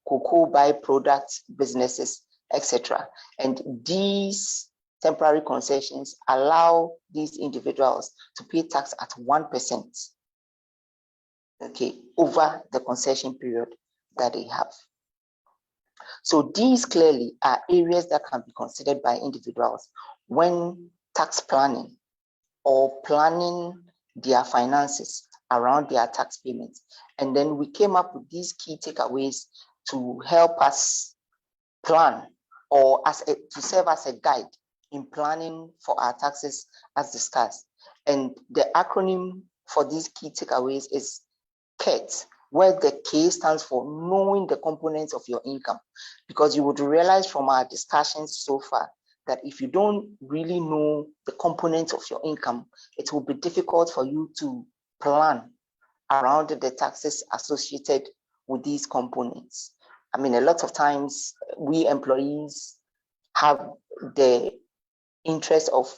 cocoa byproduct businesses, etc. And these temporary concessions allow these individuals to pay tax at 1%, okay, over the concession period that they have. So these clearly are areas that can be considered by individuals when tax planning or planning their finances around their tax payments. And then we came up with these key takeaways to help us plan or to serve as a guide in planning for our taxes as discussed. And the acronym for these key takeaways is KET, where the K stands for knowing the components of your income, because you would realize from our discussions so far that if you don't really know the components of your income, it will be difficult for you to plan around the taxes associated with these components. I mean, a lot of times we employees have the interest of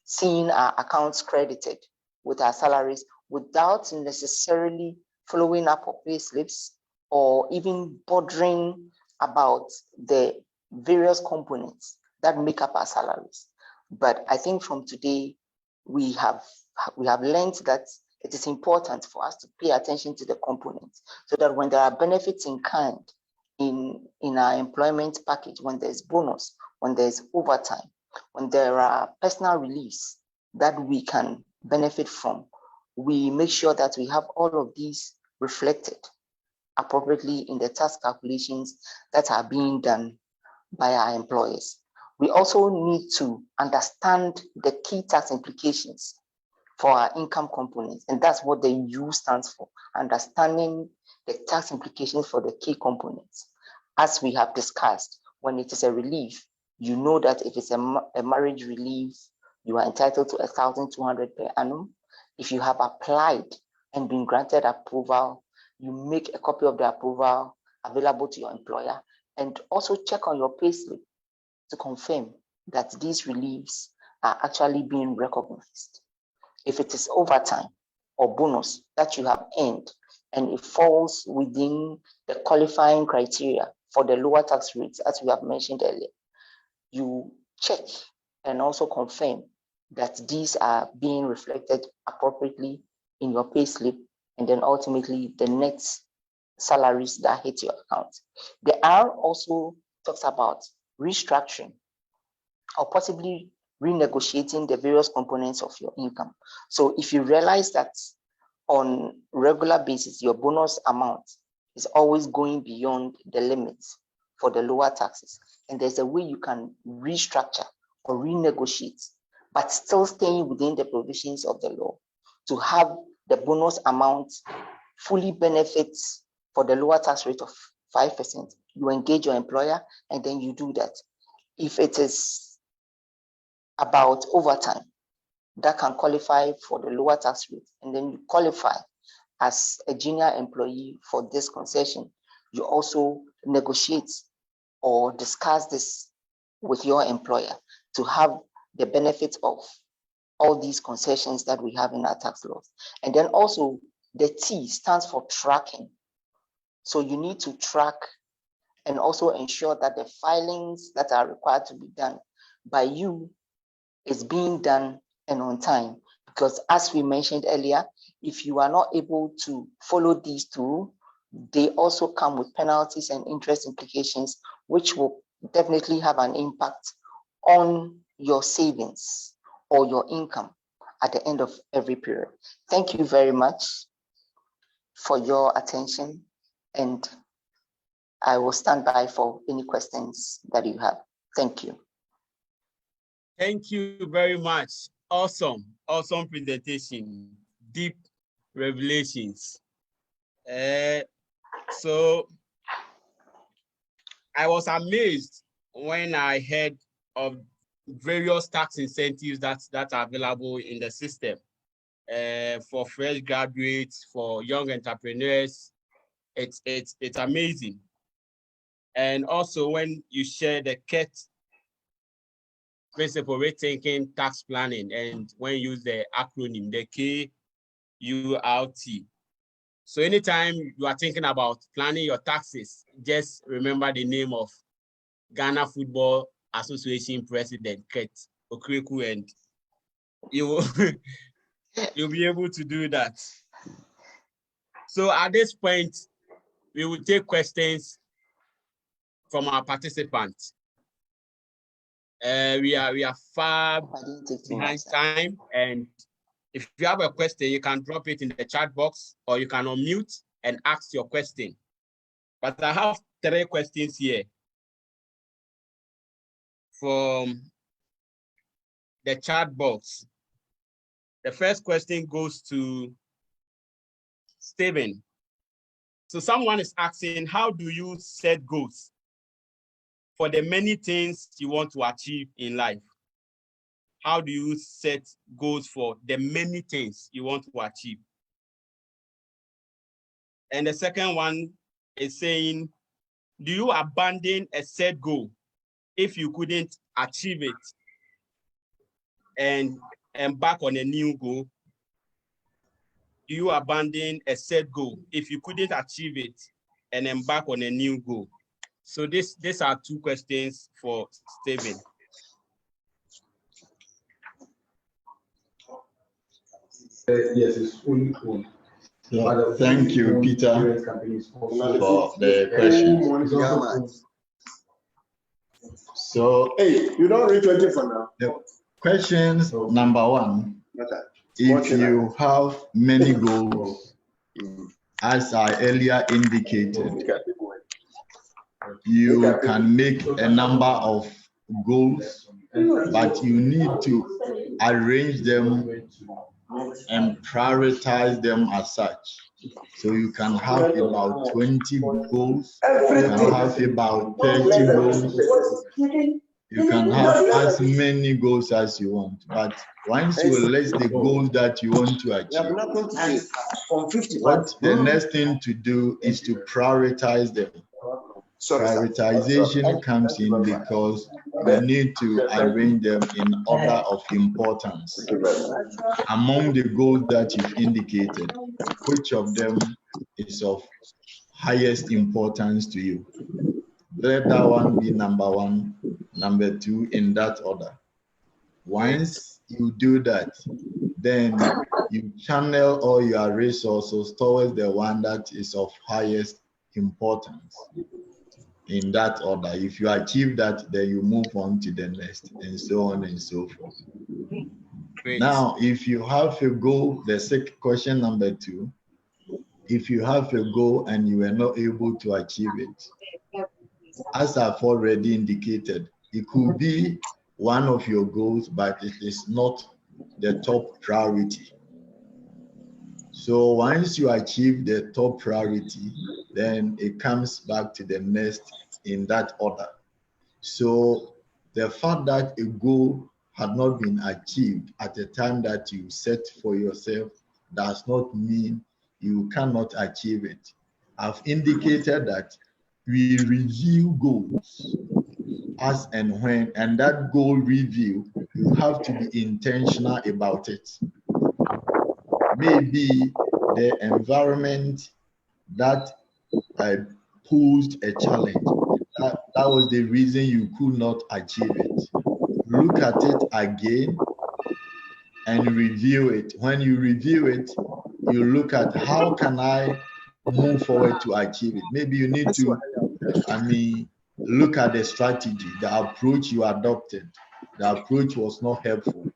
seeing our accounts credited with our salaries without necessarily following up on pay slips or even bothering about the various components that make up our salaries. But I think from today, we have learned that it is important for us to pay attention to the components so that when there are benefits in kind in our employment package, when there's bonus, when there's overtime, when there are personal reliefs that we can benefit from, we make sure that we have all of these reflected appropriately in the tax calculations that are being done by our employers. We also need to understand the key tax implications for our income components, and that's what the U stands for, understanding the tax implications for the key components. As we have discussed, when it is a relief, you know that if it's a marriage relief, you are entitled to 1,200 per annum. If you have applied and been granted approval, you make a copy of the approval available to your employer, and also check on your payslip to confirm that these reliefs are actually being recognized. If it is overtime or bonus that you have earned and it falls within the qualifying criteria for the lower tax rates, as we have mentioned earlier, you check and also confirm that these are being reflected appropriately in your payslip and then ultimately the net salaries that hit your account. The R also talks about restructuring or possibly renegotiating the various components of your income. So if you realize that on regular basis, your bonus amount is always going beyond the limits for the lower taxes, and there's a way you can restructure or renegotiate, but still staying within the provisions of the law to have the bonus amount fully benefits for the lower tax rate of 5%. You engage your employer and then you do that. If it is about overtime, that can qualify for the lower tax rate, and then you qualify as a junior employee for this concession. You also negotiate or discuss this with your employer to have the benefits of all these concessions that we have in our tax laws. And then also the T stands for tracking. So you need to track and also ensure that the filings that are required to be done by you is being done and on time. Because as we mentioned earlier, if you are not able to follow these two, they also come with penalties and interest implications, which will definitely have an impact on your savings or your income at the end of every period. Thank you very much for your attention, and I will stand by for any questions that you have. Thank you. Thank you very much. Awesome presentation, deep revelations. So I was amazed when I heard of various tax incentives that are available in the system for fresh graduates, for young entrepreneurs. It's amazing. And also when you share the KET principle rethinking tax planning, and when you use the acronym, the KURT. So anytime you are thinking about planning your taxes, just remember the name of Ghana Football Association President Ket Okreku, and you will you'll be able to do that. So at this point, we will take questions from our participants. We are far behind time, and if you have a question, you can drop it in the chat box, or you can unmute and ask your question. But I have 3 questions here from the chat box. The first question goes to Stephen. So someone is asking, how do you set goals for the many things you want to achieve in life? How do you set goals for the many things you want to achieve? And the second one is saying, do you abandon a set goal if you couldn't achieve it and embark on a new goal? Do you abandon a set goal if you couldn't achieve it and embark on a new goal? So these are 2 questions for Stephen. Yes, it's fully cool. So, thank you, Peter, for the question. So, hey, you don't read 20 for now. The questions number 1, if you have many goals, as I earlier indicated, you can make a number of goals, but you need to arrange them and prioritize them as such. So you can have about 20 goals, you can have about 30 goals, you can have as many goals as you want. But once you list the goals that you want to achieve, what the next thing to do is to prioritize them. Prioritization comes in because you need to arrange them in order of importance. Among the goals that you've indicated, which of them is of highest importance to you? Let that one be number 1, number 2, in that order. Once you do that, then you channel all your resources towards the one that is of highest importance in that order. If you achieve that, then you move on to the next, and so on and so forth. Great. Now, if you have a goal, the second question number 2, if you have a goal and you are not able to achieve it, as I've already indicated, it could be one of your goals, but it is not the top priority. So once you achieve the top priority, then it comes back to the next in that order. So the fact that a goal had not been achieved at the time that you set for yourself does not mean you cannot achieve it. I've indicated that we review goals as and when, and that goal review, you have to be intentional about it. Maybe the environment that posed a challenge, that was the reason you could not achieve it. Look at it again and review it. When you review it, you look at how can I move forward to achieve it. Maybe you need to, look at the strategy, the approach you adopted. The approach was not helpful,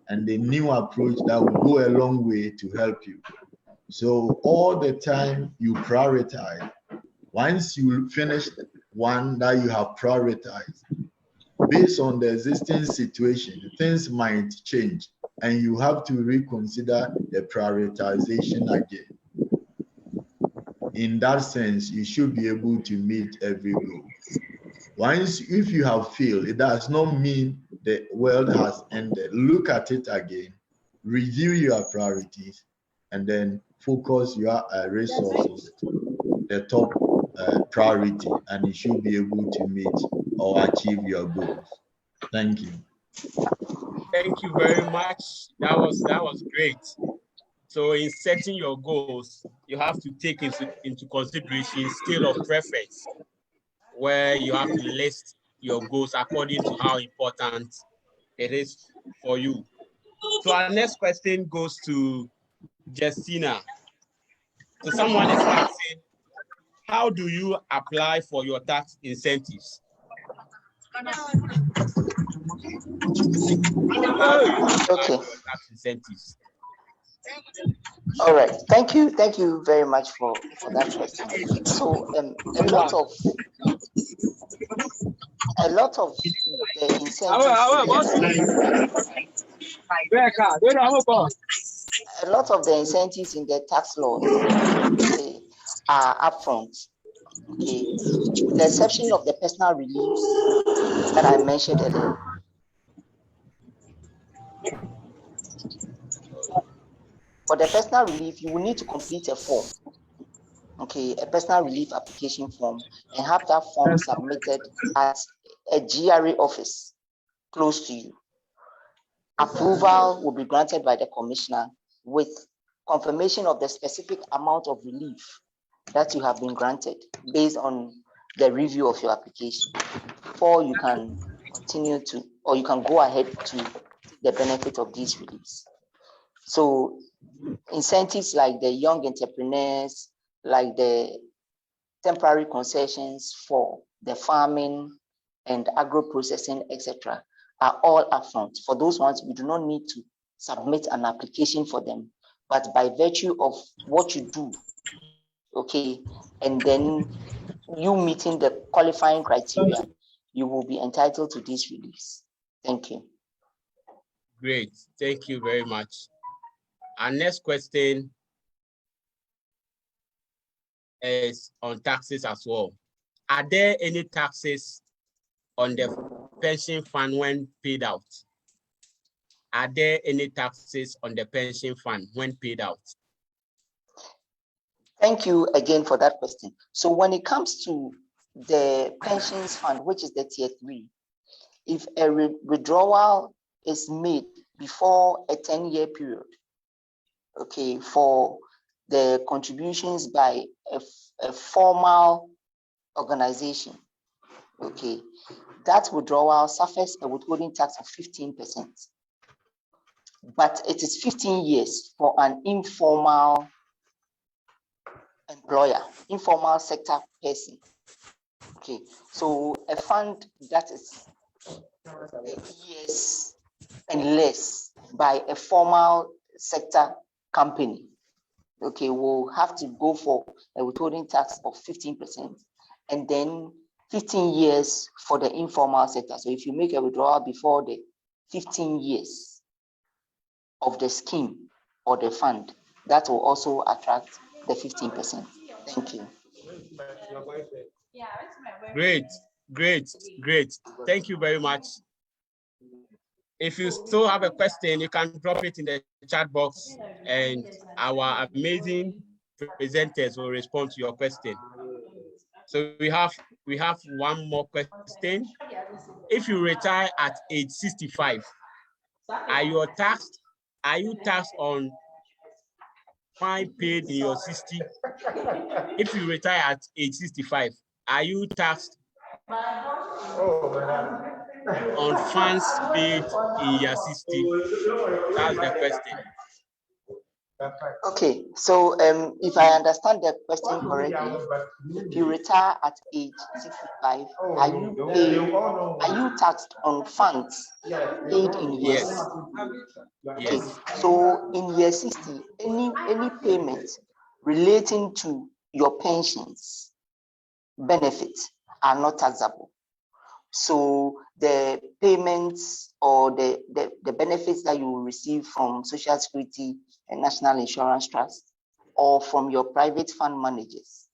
and the new approach that will go a long way to help you. So all the time you prioritize. Once you finish one that you have prioritized, based on the existing situation, things might change, and you have to reconsider the prioritization again. In that sense, you should be able to meet every goal. Once, if you have failed, it does not mean the world has ended. Look at it again, review your priorities, and then focus your resources to the top priority, and you should be able to meet or achieve your goals. Thank you. Thank you very much. That was great. So in setting your goals, you have to take into consideration scale of preference, where you have to list your goals according to how important it is for you. So our next question goes to Justina. So someone is asking, how do you apply for your tax incentives? Okay. Tax incentives. All right. Thank you very much for that question. So a lot of the incentives in the tax laws, okay, are upfront. Okay, with the exception of the personal reliefs that I mentioned earlier. For the personal relief, you will need to complete a form, okay, a personal relief application form, and have that form submitted at a GRA office close to you. Approval will be granted by the commissioner with confirmation of the specific amount of relief that you have been granted based on the review of your application, before you can continue to, or you can go ahead to take the benefit of these reliefs. So incentives like the young entrepreneurs, like the temporary concessions for the farming and agro-processing, etc., are all upfront. For those ones, we do not need to submit an application for them, but by virtue of what you do, okay, and then you meeting the qualifying criteria, you will be entitled to these reliefs. Thank you. Great, thank you very much. Our next question is on taxes as well. Are there any taxes on the pension fund when paid out? Are there any taxes on the pension fund when paid out? Thank you again for that question. So when it comes to the pensions fund, which is the tier 3, if a withdrawal is made before a 10-year period, okay, for the contributions by a formal organization, okay, that withdrawal suffers a withholding tax of 15%. but it is 15 years for an informal employer, informal sector person. Okay, so a fund that is 8 years and less by a formal sector company, okay, will have to go for a withholding tax of 15%, and then 15 years for the informal sector. So if you make a withdrawal before the 15 years of the scheme or the fund, that will also attract the 15%. Thank you. Great, great, great. Thank you very much. If you still have a question, you can drop it in the chat box and our amazing presenters will respond to your question. So we have one more question. If you retire at age 65, are you taxed on fine paid in your 60? If you retire at age 65, are you taxed on funds paid in your 60? That's the question. Okay, so if I understand the question correctly, if you retire at age 65, are you taxed on funds paid in year 60? Okay, so in year 60, any payment relating to your pensions benefits are not taxable. So the payments or the benefits that you will receive from Social Security and National Insurance Trust or from your private fund managers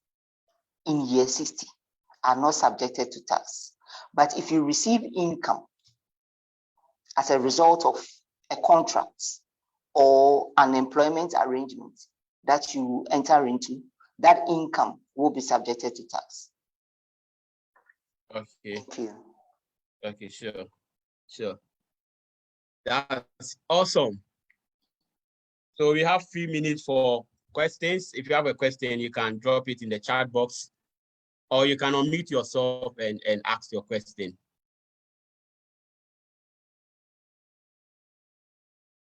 in year 60 are not subjected to tax. But if you receive income as a result of a contract or an employment arrangement that you enter into, that income will be subjected to tax. Okay. Thank you. Okay, sure. That's awesome. So we have 3 minutes for questions. If you have a question, you can drop it in the chat box, or you can unmute yourself and ask your question.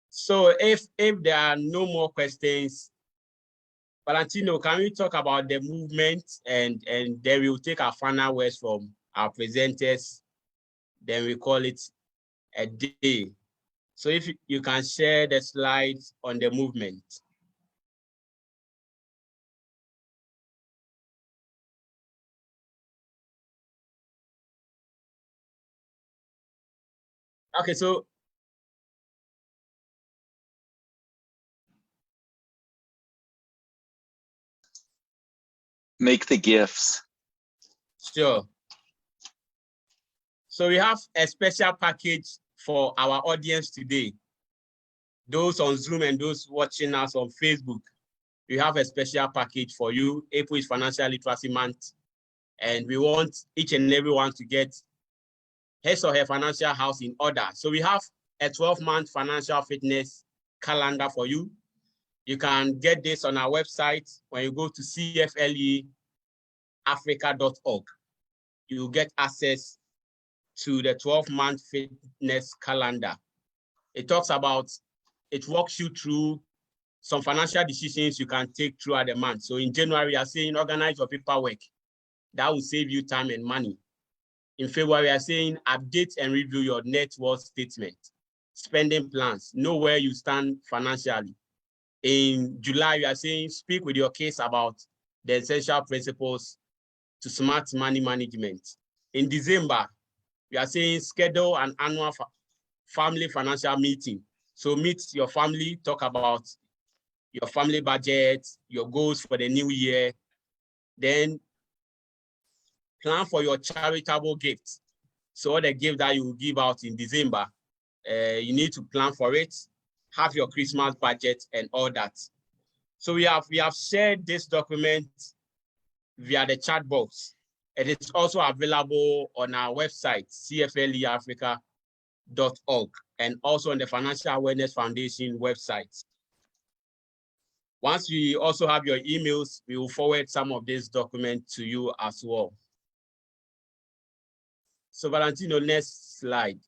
So if there are no more questions, Valentino, can we talk about the movement and then we'll take our final words from our presenters, then we call it a day. So if you can share the slides on the movement. Okay, so make the gifts. Sure. So we have a special package for our audience today. Those on Zoom and those watching us on Facebook, we have a special package for you. April is Financial Literacy Month, and we want each and everyone to get his or her financial house in order. So we have a 12-month financial fitness calendar for you. You can get this on our website. When you go to CFLEAfrica.org, you get access to the 12-month fitness calendar. It walks you through some financial decisions you can take throughout the month. So in January, we are saying organize your paperwork. That will save you time and money. In February, we are saying update and review your net worth statement, spending plans, know where you stand financially. In July, we are saying speak with your kids about the essential principles to smart money management. In December, we are saying schedule an annual family financial meeting. So meet your family, talk about your family budget, your goals for the new year. Then plan for your charitable gifts. So all the gifts that you will give out in December, you need to plan for it, have your Christmas budget and all that. So we have shared this document via the chat box. It is also available on our website, CFLEAfrica.org, and also on the Financial Awareness Foundation website. Once we also have your emails, we will forward some of this document to you as well. So Valentino, next slide.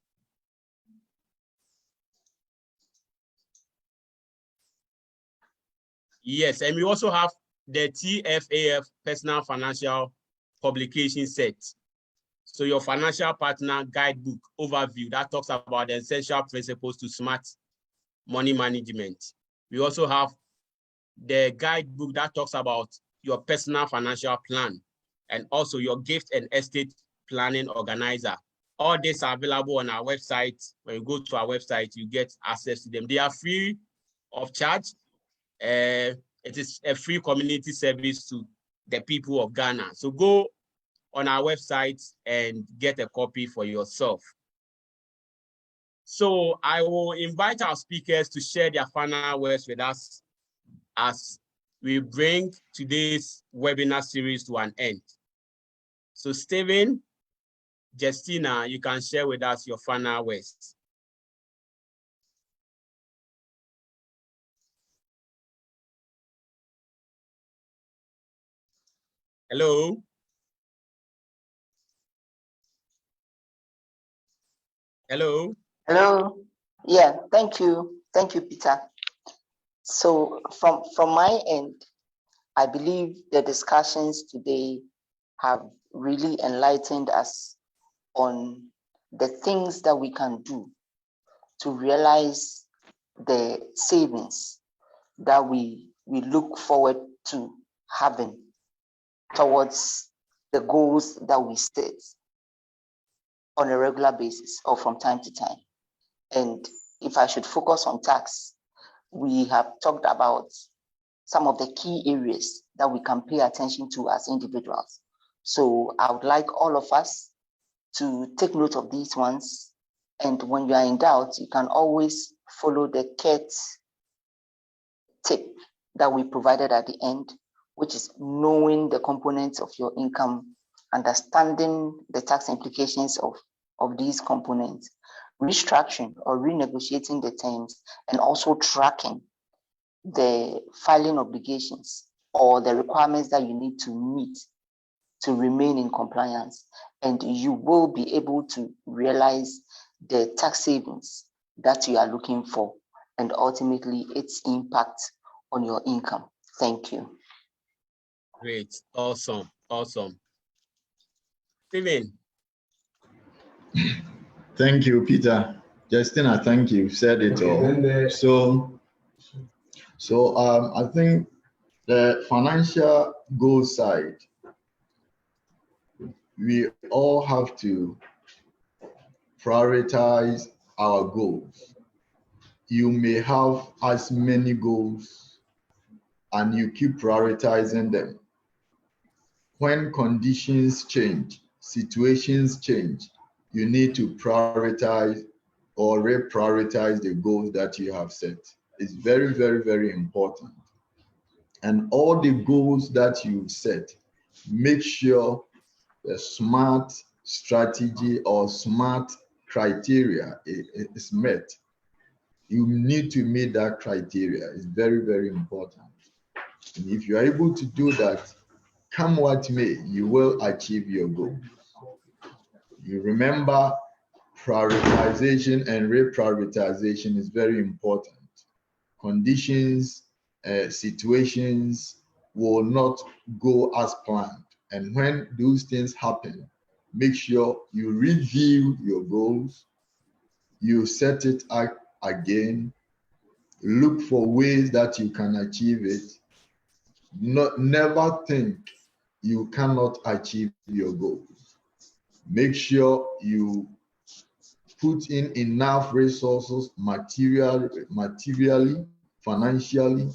Yes, and we also have the TFAF Personal Financial Publication Set. So your financial partner guidebook overview that talks about the essential principles to smart money management. We also have the guidebook that talks about your personal financial plan and also your gift and estate planning organizer. All these are available on our website. When you go to our website, you get access to them. They are free of charge. It is a free community service to the people of Ghana. So go on our website and get a copy for yourself. So I will invite our speakers to share their final words with us as we bring today's webinar series to an end. So Stephen, Justina, you can share with us your final words. Hello. Hello. Hello. Yeah, thank you. Thank you, Peter. So from my end, I believe the discussions today have really enlightened us on the things that we can do to realize the savings that we look forward to having towards the goals that we set on a regular basis or from time to time. And if I should focus on tax, we have talked about some of the key areas that we can pay attention to as individuals. So I would like all of us to take note of these ones. And when you are in doubt, you can always follow the CARE tip that we provided at the end, which is knowing the components of your income, understanding the tax implications of these components, restructuring or renegotiating the terms, and also tracking the filing obligations or the requirements that you need to meet to remain in compliance. And you will be able to realize the tax savings that you are looking for and ultimately its impact on your income. Thank you. Great. Awesome. Awesome. Stephen. Thank you, Peter. Justina, thank you. Said it all. So I think the financial goal side, we all have to prioritize our goals. You may have as many goals and you keep prioritizing them. When conditions change, situations change, you need to prioritize or reprioritize the goals that you have set. It's very, very, very important. And all the goals that you set, make sure the smart strategy or smart criteria is met. You need to meet that criteria. It's very, very important. And if you're able to do that, come what may, you will achieve your goal. You remember, prioritization and reprioritization is very important. Conditions, situations will not go as planned. And when those things happen, make sure you review your goals, you set it up again, look for ways that you can achieve it. Never think you cannot achieve your goals. Make sure you put in enough resources materially, financially.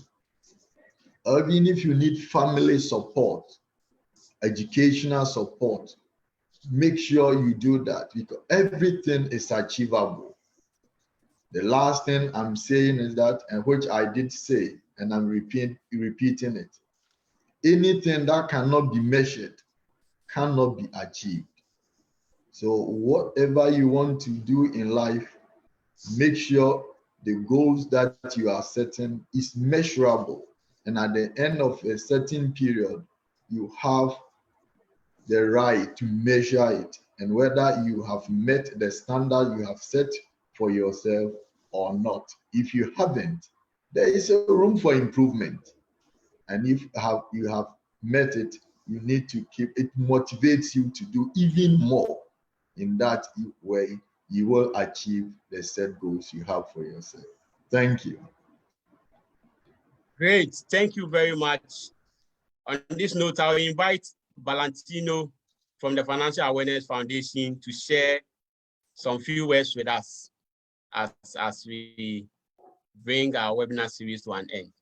Even if you need family support, educational support, make sure you do that because everything is achievable. The last thing I'm saying is that, and which I did say, and I'm repeating it, anything that cannot be measured cannot be achieved. So whatever you want to do in life, make sure the goals that you are setting is measurable. And at the end of a certain period, you have the right to measure it and whether you have met the standard you have set for yourself or not. If you haven't, there is a room for improvement. And if you have met it, you need to keep it. Motivates you to do even more. In that way, you will achieve the set goals you have for yourself. Thank you. Great. Thank you very much. On this note, I will invite Valentino from the Financial Awareness Foundation to share some few words with us as we bring our webinar series to an end.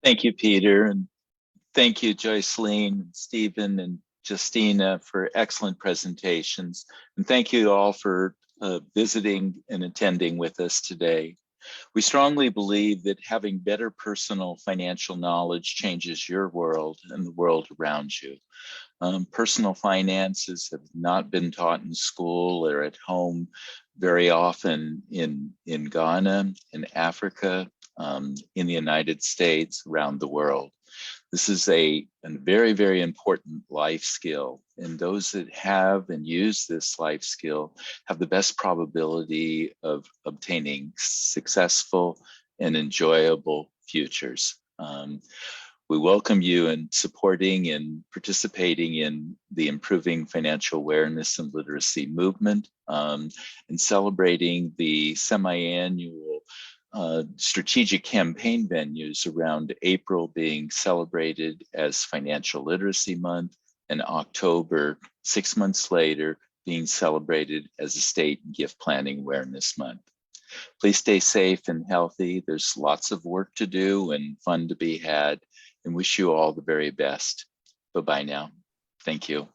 Thank you, Peter, and thank you, Joycelyn, Stephen, and Justina for excellent presentations. And thank you all for visiting and attending with us today. We strongly believe that having better personal financial knowledge changes your world and the world around you. Personal finances have not been taught in school or at home very often in Ghana, in Africa, in the United States, around the world. This is a very, very important life skill, and those that have and use this life skill have the best probability of obtaining successful and enjoyable futures. We welcome you in supporting and participating in the Improving Financial Awareness and Literacy movement, and celebrating the semi-annual strategic campaign venues around April being celebrated as Financial Literacy Month, and October, 6 months later, being celebrated as a State Gift Planning Awareness Month. Please stay safe and healthy. There's lots of work to do and fun to be had, and wish you all the very best. Bye-bye now. Thank you.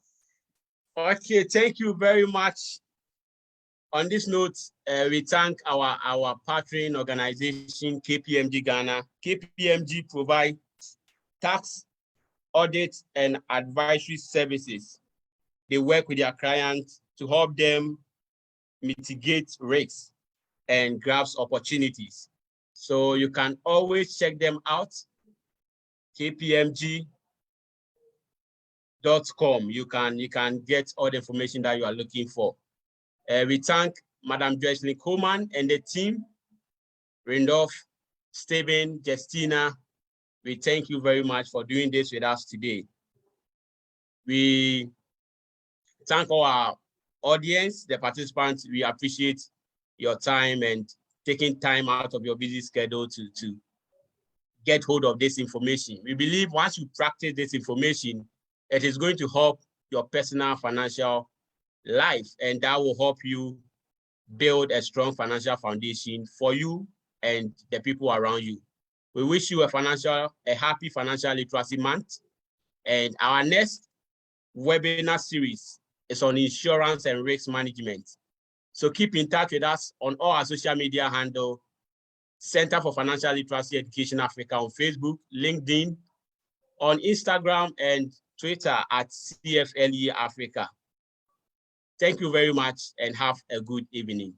Okay, thank you very much. On this note, we thank our partnering organization, KPMG Ghana. KPMG provides tax, audit, and advisory services. They work with their clients to help them mitigate risks and grasp opportunities. So you can always check them out, kpmg.com. You can get all the information that you are looking for. We thank Madam Joycelyn Coleman and the team, Randolph, Stephen, Justina. We thank you very much for doing this with us today. We thank our audience, the participants. We appreciate your time and taking time out of your busy schedule to get hold of this information. We believe once you practice this information, it is going to help your personal financial life, and that will help you build a strong financial foundation for you and the people around you. We wish you a happy financial literacy month. And our next webinar series is on insurance and risk management. So keep in touch with us on all our social media handle, Center for Financial Literacy Education Africa on Facebook, LinkedIn, on Instagram and Twitter at CFLE Africa. Thank you very much and have a good evening.